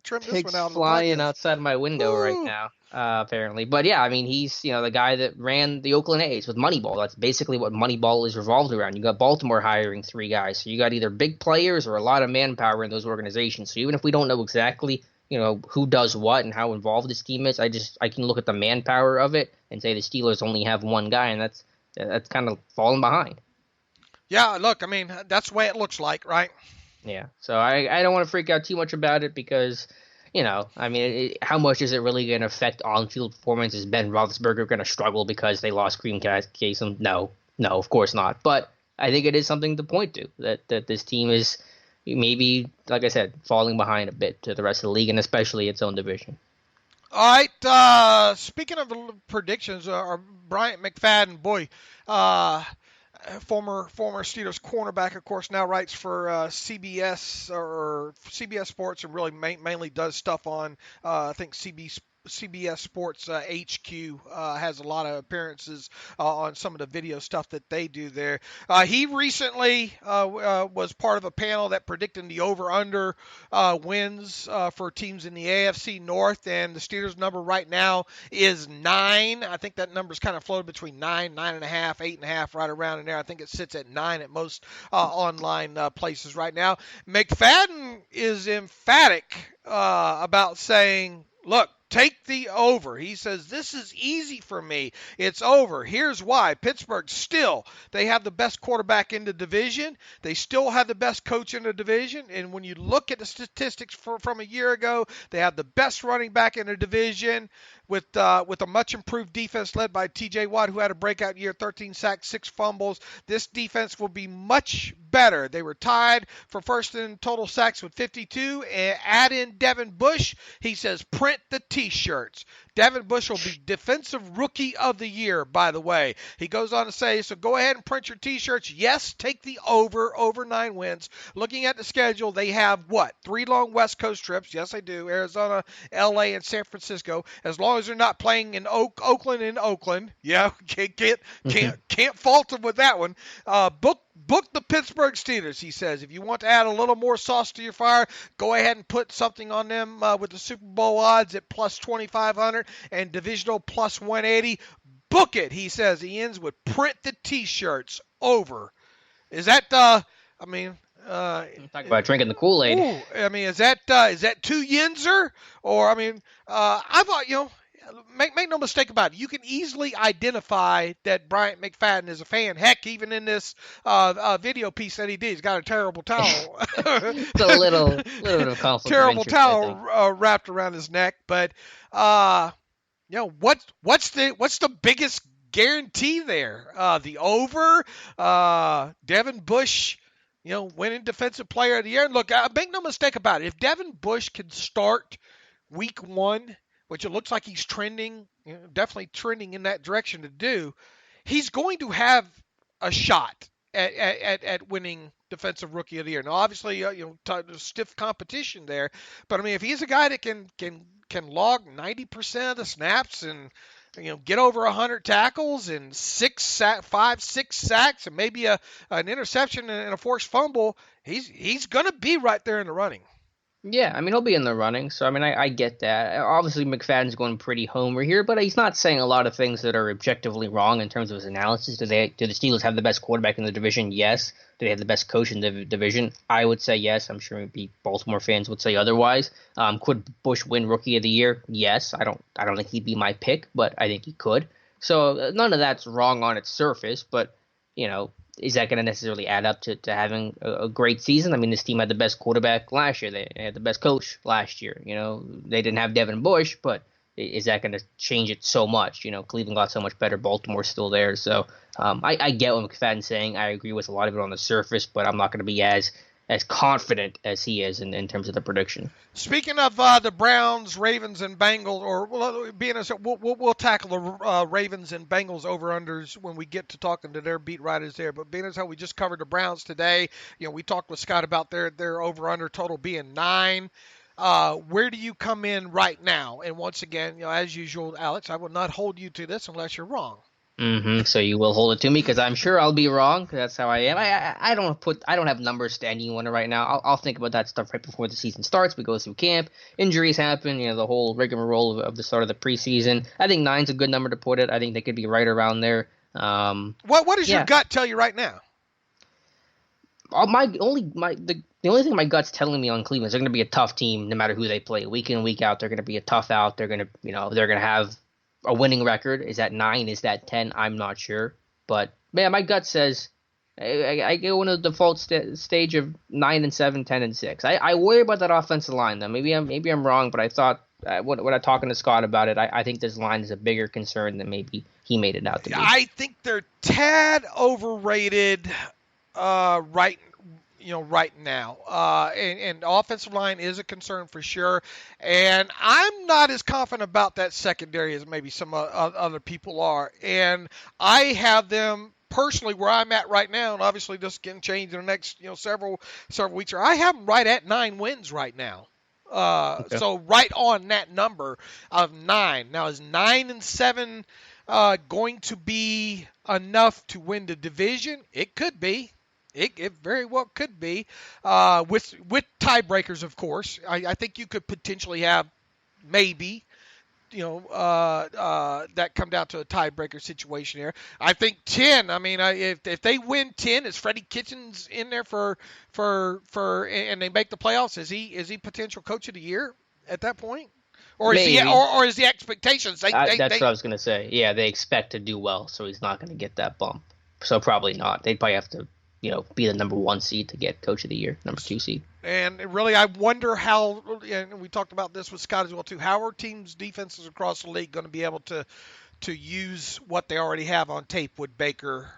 Trim this one out. Flying outside my window right now, apparently. But yeah, I mean, he's the guy that ran the Oakland A's with Moneyball. That's basically what Moneyball is revolved around. You got Baltimore hiring 3 guys, so you got either big players or a lot of manpower in those organizations. So even if we don't know exactly, who does what and how involved this team is, I can look at the manpower of it and say the Steelers only have one guy, and that's kind of falling behind. Yeah, look, I mean, that's the way it looks like, right? Yeah, so I don't want to freak out too much about it because, I mean, how much is it really going to affect on-field performance? Is Ben Roethlisberger going to struggle because they lost Kareem Kasem? No, of course not. But I think it is something to point to, that this team is maybe, like I said, falling behind a bit to the rest of the league, and especially its own division. All right, speaking of predictions, Bryant McFadden, boy, former Steelers cornerback, of course, now writes for CBS Sports, and really mainly does stuff on, I think, CBS Sports HQ has a lot of appearances on some of the video stuff that they do there. He recently was part of a panel that predicted the over-under wins for teams in the AFC North, and the Steelers number right now is 9. I think that number's kind of floated between 9, 9.5, 8.5, right around in there. I think it sits at 9 at most online places right now. McFadden is emphatic about saying, look, take the over. He says, this is easy for me. It's over. Here's why. Pittsburgh they have the best quarterback in the division. They still have the best coach in the division. And when you look at the statistics from a year ago, they have the best running back in the division with a much improved defense led by T.J. Watt, who had a breakout year, 13 sacks, 6 fumbles. This defense will be much better. They were tied for first in total sacks with 52. And add in Devin Bush. He says, print the T-shirts. Devin Bush will be Defensive Rookie of the Year, by the way. He goes on to say, so go ahead and print your T-shirts. Yes, take the over 9 wins. Looking at the schedule, they have, 3 long West Coast trips. Yes, they do. Arizona, L.A., and San Francisco. As long as they're not playing in Oakland. Yeah, can't fault them with that one. Book the Pittsburgh Steelers, he says. If you want to add a little more sauce to your fire, go ahead and put something on them with the Super Bowl odds at plus 2,500 and divisional plus 180. Book it, he says. He ends with print the T-shirts over. Is that, talk about drinking the Kool-Aid. I mean, is that too Yinzer? Or, I mean, I thought, make no mistake about it. You can easily identify that Bryant McFadden is a fan. Heck, even in this video piece that he did, he's got a terrible towel. It's a little bit of conflict. Terrible towel wrapped around his neck. But what's the biggest guarantee there? The over. Devin Bush, winning Defensive Player of the Year. And look, make no mistake about it. If Devin Bush can start Week 1, which it looks like he's trending, definitely trending in that direction to do, he's going to have a shot at winning Defensive Rookie of the Year. Now, obviously, stiff competition there, but I mean, if he's a guy that can log 90% of the snaps and get over 100 tackles and 6 sacks, and maybe an interception and a forced fumble, he's going to be right there in the running. Yeah, I mean, he'll be in the running, so I mean, I get that. Obviously, McFadden's going pretty homer here, but he's not saying a lot of things that are objectively wrong in terms of his analysis. Do the Steelers have the best quarterback in the division? Yes. Do they have the best coach in the division? I would say yes. I'm sure maybe Baltimore fans would say otherwise. Could Bush win Rookie of the Year? Yes. I don't think he'd be my pick, but I think he could. So none of that's wrong on its surface, but you know, is that going to necessarily add up to having a great season? I mean, this team had the best quarterback last year. They had the best coach last year. You know, they didn't have Devin Bush, but is that going to change it so much? You know, Cleveland got so much better. Baltimore's still there. So I get what McFadden's saying. I agree with a lot of it on the surface, but I'm not going to be as confident as he is in terms of the prediction. Speaking of the Browns, Ravens, and Bengals, or we'll tackle the Ravens and Bengals over-unders when we get to talking to their beat writers there. But being as how we just covered the Browns today, you know, we talked with Scott about their over-under total being 9. Where do you come in right now? And once again, you know, as usual, Alex, I will not hold you to this unless you're wrong. So you will hold it to me because I'm sure I'll be wrong. That's how I am. I don't have numbers to anyone right now. I'll think about that stuff right before the season starts. We go through camp, injuries happen, you know, the whole rigmarole of the start of the preseason. I think 9's a good number to put it. I think they could be right around there. What does your gut tell you right now? The only thing my gut's telling me on Cleveland is they're going to be a tough team no matter who they play. Week in, week out, they're going to be a tough out. They're going to have a winning record. Is that 9? Is that 10? I'm not sure. But, man, my gut says I go in a default stage of 9-7, 10-6. I worry about that offensive line, though. Maybe I'm wrong, but I thought when I'm talking to Scott about it, I think this line is a bigger concern than maybe he made it out to be. I think they're tad overrated right now. And offensive line is a concern for sure. And I'm not as confident about that secondary as maybe some other people are. And I have them personally where I'm at right now, and obviously this can change in the next several weeks. I have them right at 9 wins right now. Okay. So right on that number of 9. Now is 9-7 going to be enough to win the division? It could be. It very well could be, with tiebreakers, of course. I think you could potentially have maybe, that come down to a tiebreaker situation here. I think 10. I mean, if they win 10, is Freddie Kitchens in there for and they make the playoffs? Is he potential coach of the year at that point? Or is or is the expectations? That's what I was going to say. Yeah, they expect to do well, so he's not going to get that bump. So probably not. They'd probably have to be the number 1 seed to get coach of the year, number 2 seed. And really, I wonder how, and we talked about this with Scott as well too, how are teams' defenses across the league going to be able to use what they already have on tape with Baker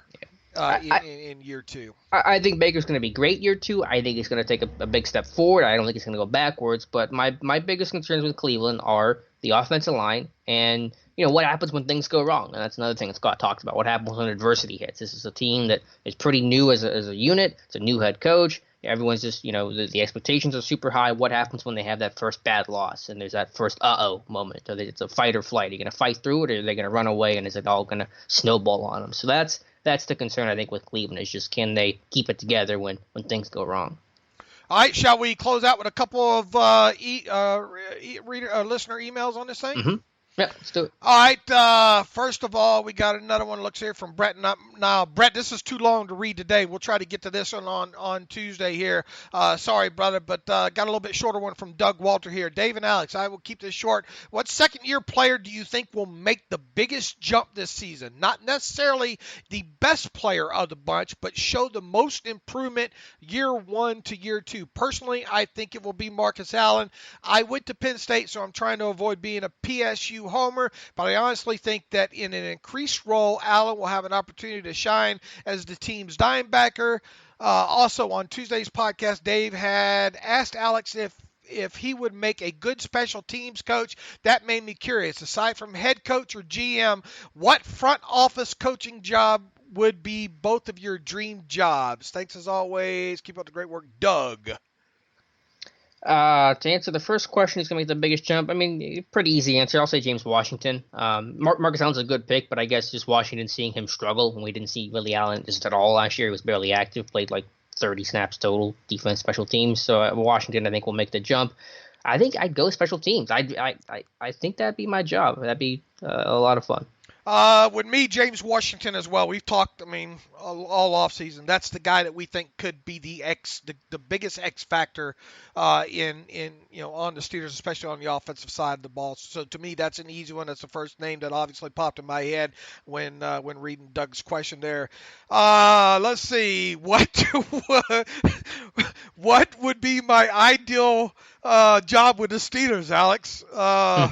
in year 2? I think Baker's going to be great year 2. I think he's going to take a big step forward. I don't think he's going to go backwards. But my biggest concerns with Cleveland are the offensive line and what happens when things go wrong. And that's another thing that Scott talks about. What happens when adversity hits? This is a team that is pretty new as a unit. It's a new head coach. Everyone's just, the expectations are super high. What happens when they have that first bad loss and there's that first moment? It's a fight or flight. Are you going to fight through it, or are they going to run away, and is it all going to snowball on them? So that's the concern, I think, with Cleveland, is just can they keep it together when things go wrong? All right, shall we close out with a couple of listener emails on this thing? Mm-hmm. Yeah, let's do it. All right, first of all, we got another one. Looks here from Brett. Now, Brett, this is too long to read today. We'll try to get to this one on Tuesday here. Sorry, brother, but got a little bit shorter one from Doug Walter here. Dave and Alex, I will keep this short. What second-year player do you think will make the biggest jump this season? Not necessarily the best player of the bunch, but show the most improvement year 1 to year 2. Personally, I think it will be Marcus Allen. I went to Penn State, so I'm trying to avoid being a PSU homer, but I honestly think that in an increased role, Allen will have an opportunity to shine as the team's dime backer. Also, on Tuesday's podcast, Dave had asked Alex if he would make a good special teams coach. That made me curious. Aside from head coach or GM, what front office coaching job would be both of your dream jobs? Thanks as always. Keep up the great work, Doug. To answer the first question, who's going to make the biggest jump? I mean, pretty easy answer. I'll say James Washington. Marcus Allen's a good pick, but I guess just Washington, seeing him struggle when we didn't see really Allen just at all last year. He was barely active, played like 30 snaps total, defense, special teams. So Washington, I think, will make the jump. I think I'd go special teams. I think that'd be my job. That'd be a lot of fun. With me, James Washington as well. We've talked, all offseason. That's the guy that we think could be the biggest X factor in on the Steelers, especially on the offensive side of the ball. So to me, that's an easy one. That's the first name that obviously popped in my head when reading Doug's question there. Let's see what what would be my ideal job with the Steelers, Alex? I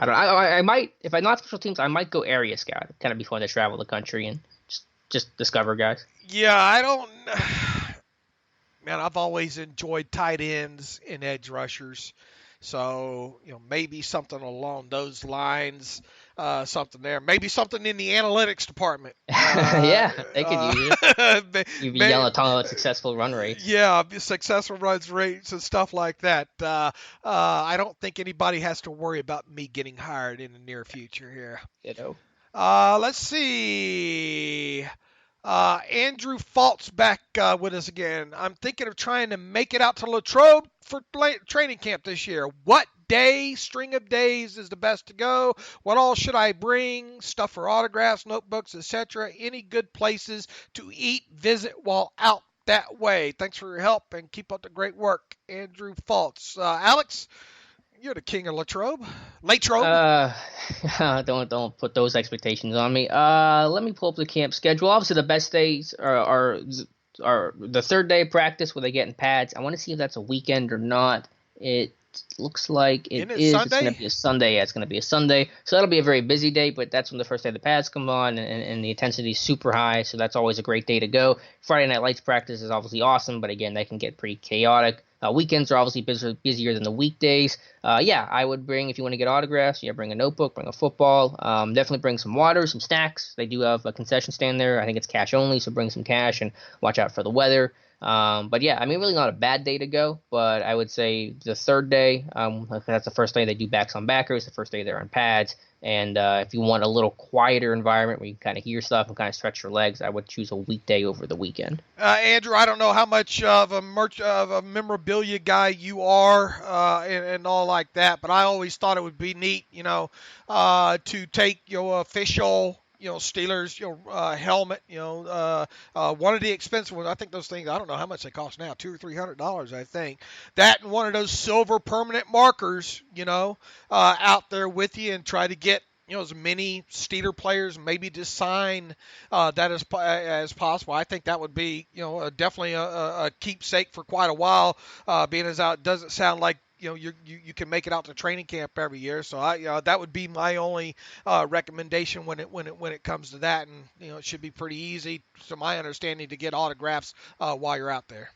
don't. I might, if I'm not special teams, I might go area scout. It'd kind of be fun to travel the country and just discover guys. Yeah, I don't. Man, I've always enjoyed tight ends and edge rushers, so maybe something along those lines. Something there, maybe something in the analytics department. Yeah, they could use it. You'd be yelling a ton about successful run rates. Yeah, successful runs rates and stuff like that. I don't think anybody has to worry about me getting hired in the near future here. Let's see. Andrew Falt's back with us again. I'm thinking of trying to make it out to Latrobe for training camp this year. What string of days is the best to go? What all should I bring? Stuff for autographs, notebooks, etc. Any good places to eat, visit while out that way? Thanks for your help and keep up the great work, Andrew Faltz. Alex, you're the king of Latrobe. Don't put those expectations on me. Let me pull up the camp schedule. Obviously, the best days are the third day of practice where they get in pads. I want to see if that's a weekend or not. It looks like it is. Sunday? It's going to be a Sunday. Yeah, it's going to be a Sunday. So that'll be a very busy day, but that's when the first day the pads come on and the intensity is super high. So that's always a great day to go. Friday Night Lights practice is obviously awesome, but again, that can get pretty chaotic. Weekends are obviously busier than the weekdays. I would bring, if you want to get autographs, bring a notebook, bring a football. Definitely bring some water, some snacks. They do have a concession stand there. I think it's cash only, so bring some cash and watch out for the weather. Really not a bad day to go, but I would say the third day, that's the first day they do backs on backers, the first day they're on pads, and if you want a little quieter environment where you can kind of hear stuff and kind of stretch your legs, I would choose a weekday over the weekend. Andrew, I don't know how much of a memorabilia guy you are and all like that, but I always thought it would be neat, to take your official Steelers, helmet, one of the expensive ones. I think those things, I don't know how much they cost now, $200 or $300, I think. That and one of those silver permanent markers, out there with you and try to get, as many Steeler players maybe to sign that as possible. I think that would be, definitely a keepsake for quite a while, being as it doesn't sound like, you can make it out to training camp every year, so that would be my only recommendation when it comes to that, and it should be pretty easy, to my understanding, to get autographs while you're out there.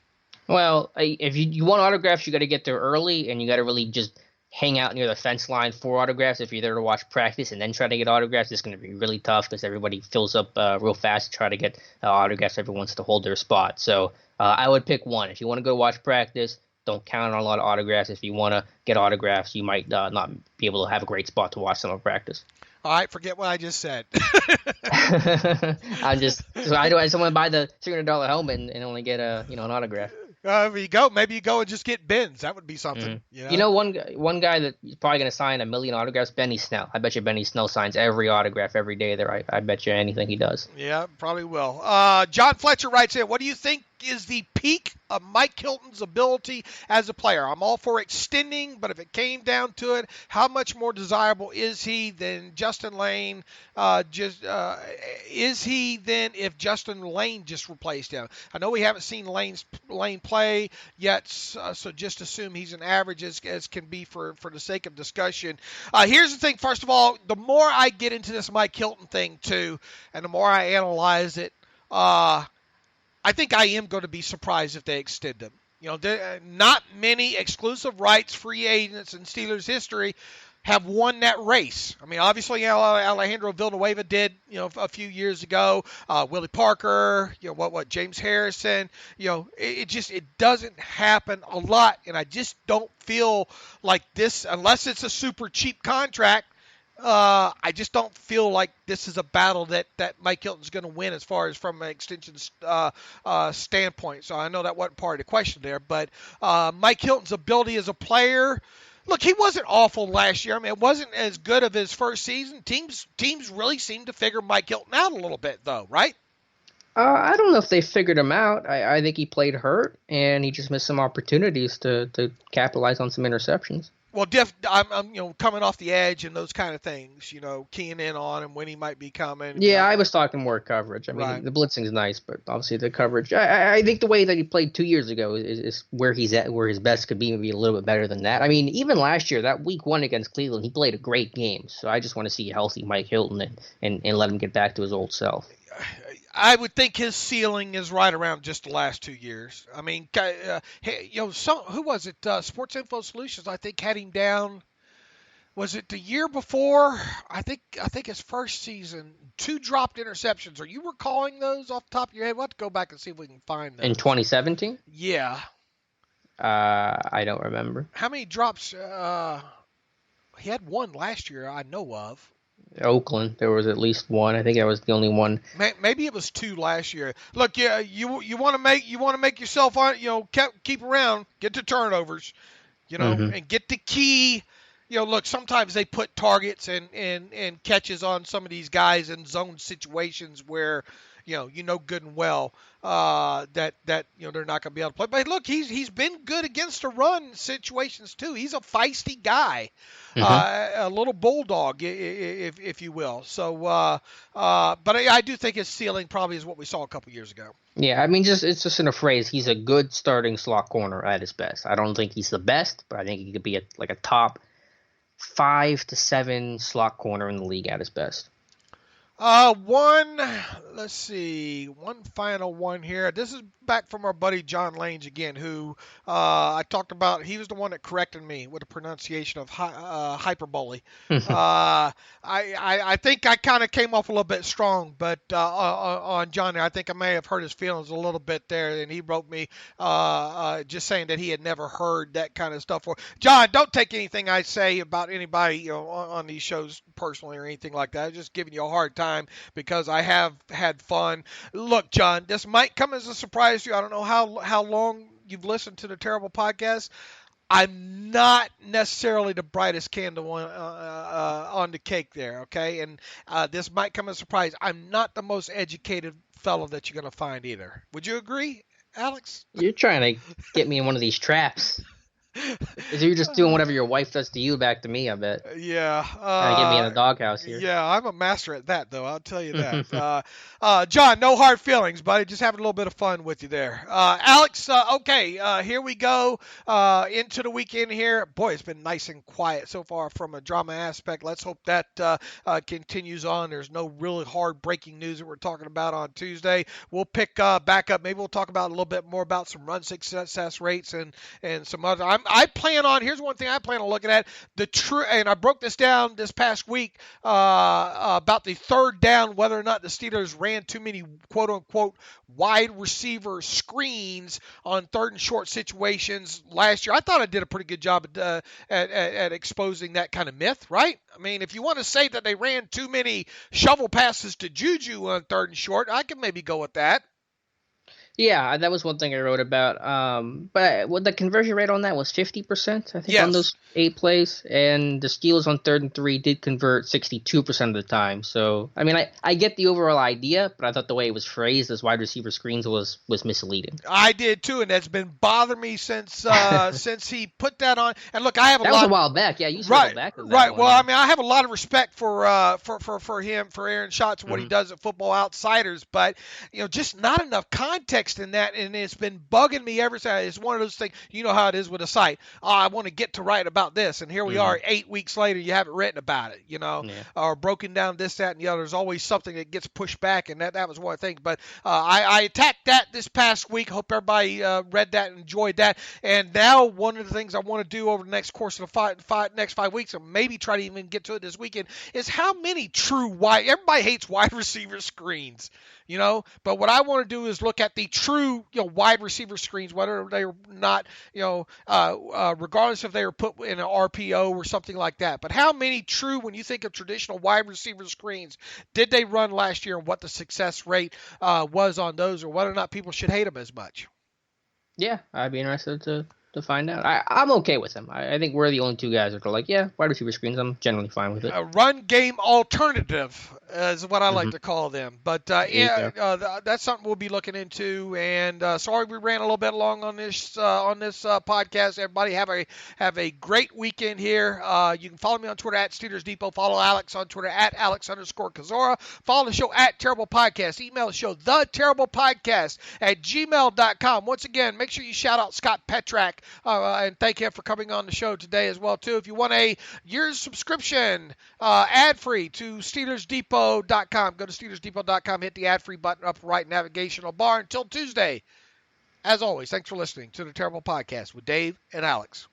Well, if you want autographs, you got to get there early, and you got to really just hang out near the fence line for autographs. If you're there to watch practice and then try to get autographs, it's going to be really tough because everybody fills up real fast to try to get autographs. Everyone wants to hold their spot, so I would pick one. If you want to go watch practice, don't count on a lot of autographs. If you want to get autographs, you might not be able to have a great spot to watch some of practice. All right, forget what I just said. I just want to buy the $300 helmet and only get an autograph. There you go. Maybe you go and just get Ben's. That would be something. Mm-hmm. One guy that's probably going to sign 1 million autographs, Benny Snell. I bet you Benny Snell signs every autograph every day there. I bet you anything he does. Yeah, probably will. John Fletcher writes in, what do you think is the peak of Mike Hilton's ability as a player? I'm all for extending, but if it came down to it, how much more desirable is he than Justin Lane? Is he then if Justin Lane just replaced him? I know we haven't seen Lane play yet, so just assume he's an average as can be for the sake of discussion. Here's the thing. First of all, the more I get into this Mike Hilton thing too, and the more I analyze it, I think I am going to be surprised if they extend him. Not many exclusive rights free agents in Steelers history have won that race. Obviously Alejandro Villanueva did, a few years ago. Willie Parker, James Harrison. It doesn't happen a lot, and I just don't feel like this, unless it's a super cheap contract. I just don't feel like this is a battle that Mike Hilton's going to win as far as from an extension standpoint. So I know that wasn't part of the question there, but Mike Hilton's ability as a player. Look, he wasn't awful last year. I mean, it wasn't as good of his first season. Teams really seemed to figure Mike Hilton out a little bit, though, right? I don't know if they figured him out. I think he played hurt, and he just missed some opportunities to capitalize on some interceptions. Well, I'm coming off the edge and those kind of things, keying in on him when he might be coming. Yeah, I was talking more coverage. I mean, right. The blitzing's nice, but obviously the coverage. I think the way that he played 2 years ago is where he's at, where his best could be, maybe a little bit better than that. I mean, even last year, that week 1 against Cleveland, he played a great game. So I just want to see a healthy Mike Hilton and let him get back to his old self. I would think his ceiling is right around just the last 2 years. I mean, who was it? Sports Info Solutions, I think, had him down. Was it the year before? I think his first season, 2 dropped interceptions. Are you recalling those off the top of your head? We'll have to go back and see if we can find them. In 2017? Yeah. I don't remember. How many drops? He had 1 last year I know of. Oakland, there was at least 1. I think that was the only one. Maybe it was 2 last year. Look, yeah, you want to make yourself on, keep around, get the turnovers, and get the key. Look, sometimes they put targets and catches on some of these guys in zone situations where good and well that they're not going to be able to play. But look, he's been good against the run situations too. He's a feisty guy, a little bulldog, if you will. So, but I do think his ceiling probably is what we saw a couple years ago. Yeah, I mean, it's just in a phrase. He's a good starting slot corner at his best. I don't think he's the best, but I think he could be a top 5 to 7 slot corner in the league at his best. One final one here. This is back from our buddy John Lange again, who I talked about. He was the one that corrected me with the pronunciation of hyperbole. I think I kind of came off a little bit strong, but on John, I think I may have hurt his feelings a little bit there, and he wrote me just saying that he had never heard that kind of stuff. John, don't take anything I say about anybody on these shows personally or anything like that. I'm just giving you a hard time because I have had fun. Look, John, this might come as a surprise to you. I don't know how long you've listened to the Terrible Podcast. I'm not necessarily the brightest candle on the cake there, okay? And this might come as a surprise. I'm not the most educated fellow that you're going to find either. Would you agree, Alex? You're trying to get me in one of these traps. You're just doing whatever your wife does to you back to me, I bet. Yeah. Trying to get me in a doghouse here. Yeah, I'm a master at that, though. I'll tell you that. John, no hard feelings, buddy. Just having a little bit of fun with you there. Alex, okay, here we go into the weekend here. Boy, it's been nice and quiet so far from a drama aspect. Let's hope that continues on. There's no really hard breaking news that we're talking about on Tuesday. We'll pick back up. Maybe we'll talk about a little bit more about some run success rates and some other. Here's one thing I plan on looking at, and I broke this down this past week about the third down, whether or not the Steelers ran too many quote-unquote wide receiver screens on 3rd and short situations last year. I thought I did a pretty good job at exposing that kind of myth, right? I mean, if you want to say that they ran too many shovel passes to Juju on 3rd and short, I can maybe go with that. Yeah, that was one thing I wrote about. But the conversion rate on that was 50%, I think, on those 8 plays. And the Steelers on 3rd and 3 did convert 62% of the time. So, I mean, I get the overall idea, but I thought the way it was phrased as wide receiver screens was misleading. I did too, and that's been bothering me since since he put that on. And look, I have that was a while back. Yeah, you circled back. Right. Well, I mean, I have a lot of respect for him, for Aaron Schatz, what he does at Football Outsiders, but just not enough context in that, and it's been bugging me ever since. It's one of those things, you know how it is with a site. I want to get to write about this, and here we are 8 weeks later, you haven't written about it, or broken down this, that, and the other. There's always something that gets pushed back, and that was one thing. But I attacked that this past week. Hope everybody read that and enjoyed that. And now one of the things I want to do over the next course of the next 5 weeks, and maybe try to even get to it this weekend, is how many true everybody hates wide receiver screens. But what I want to do is look at the true, wide receiver screens, whether they are not, regardless if they were put in an RPO or something like that, but how many true, when you think of traditional wide receiver screens, did they run last year, and what the success rate was on those, or whether or not people should hate them as much? Yeah, I'd be interested to find out. I'm okay with them. I think we're the only two guys that are like, yeah, wide receiver screens, I'm generally fine with it. A run game alternative is what I like to call them. But, that's something we'll be looking into. And sorry we ran a little bit long on this podcast. Everybody have a great weekend here. You can follow me on Twitter at Steelers Depot. Follow Alex on Twitter at Alex_Kozora. Follow the show at Terrible Podcast. Email the show, theterriblepodcast@gmail.com. Once again, make sure you shout out Scott Petrak and thank him for coming on the show today as well, too. If you want a year's subscription ad-free to SteelersDepot.com, go to SteelersDepot.com, hit the ad-free button up right navigational bar until Tuesday. As always, thanks for listening to the Terrible Podcast with Dave and Alex.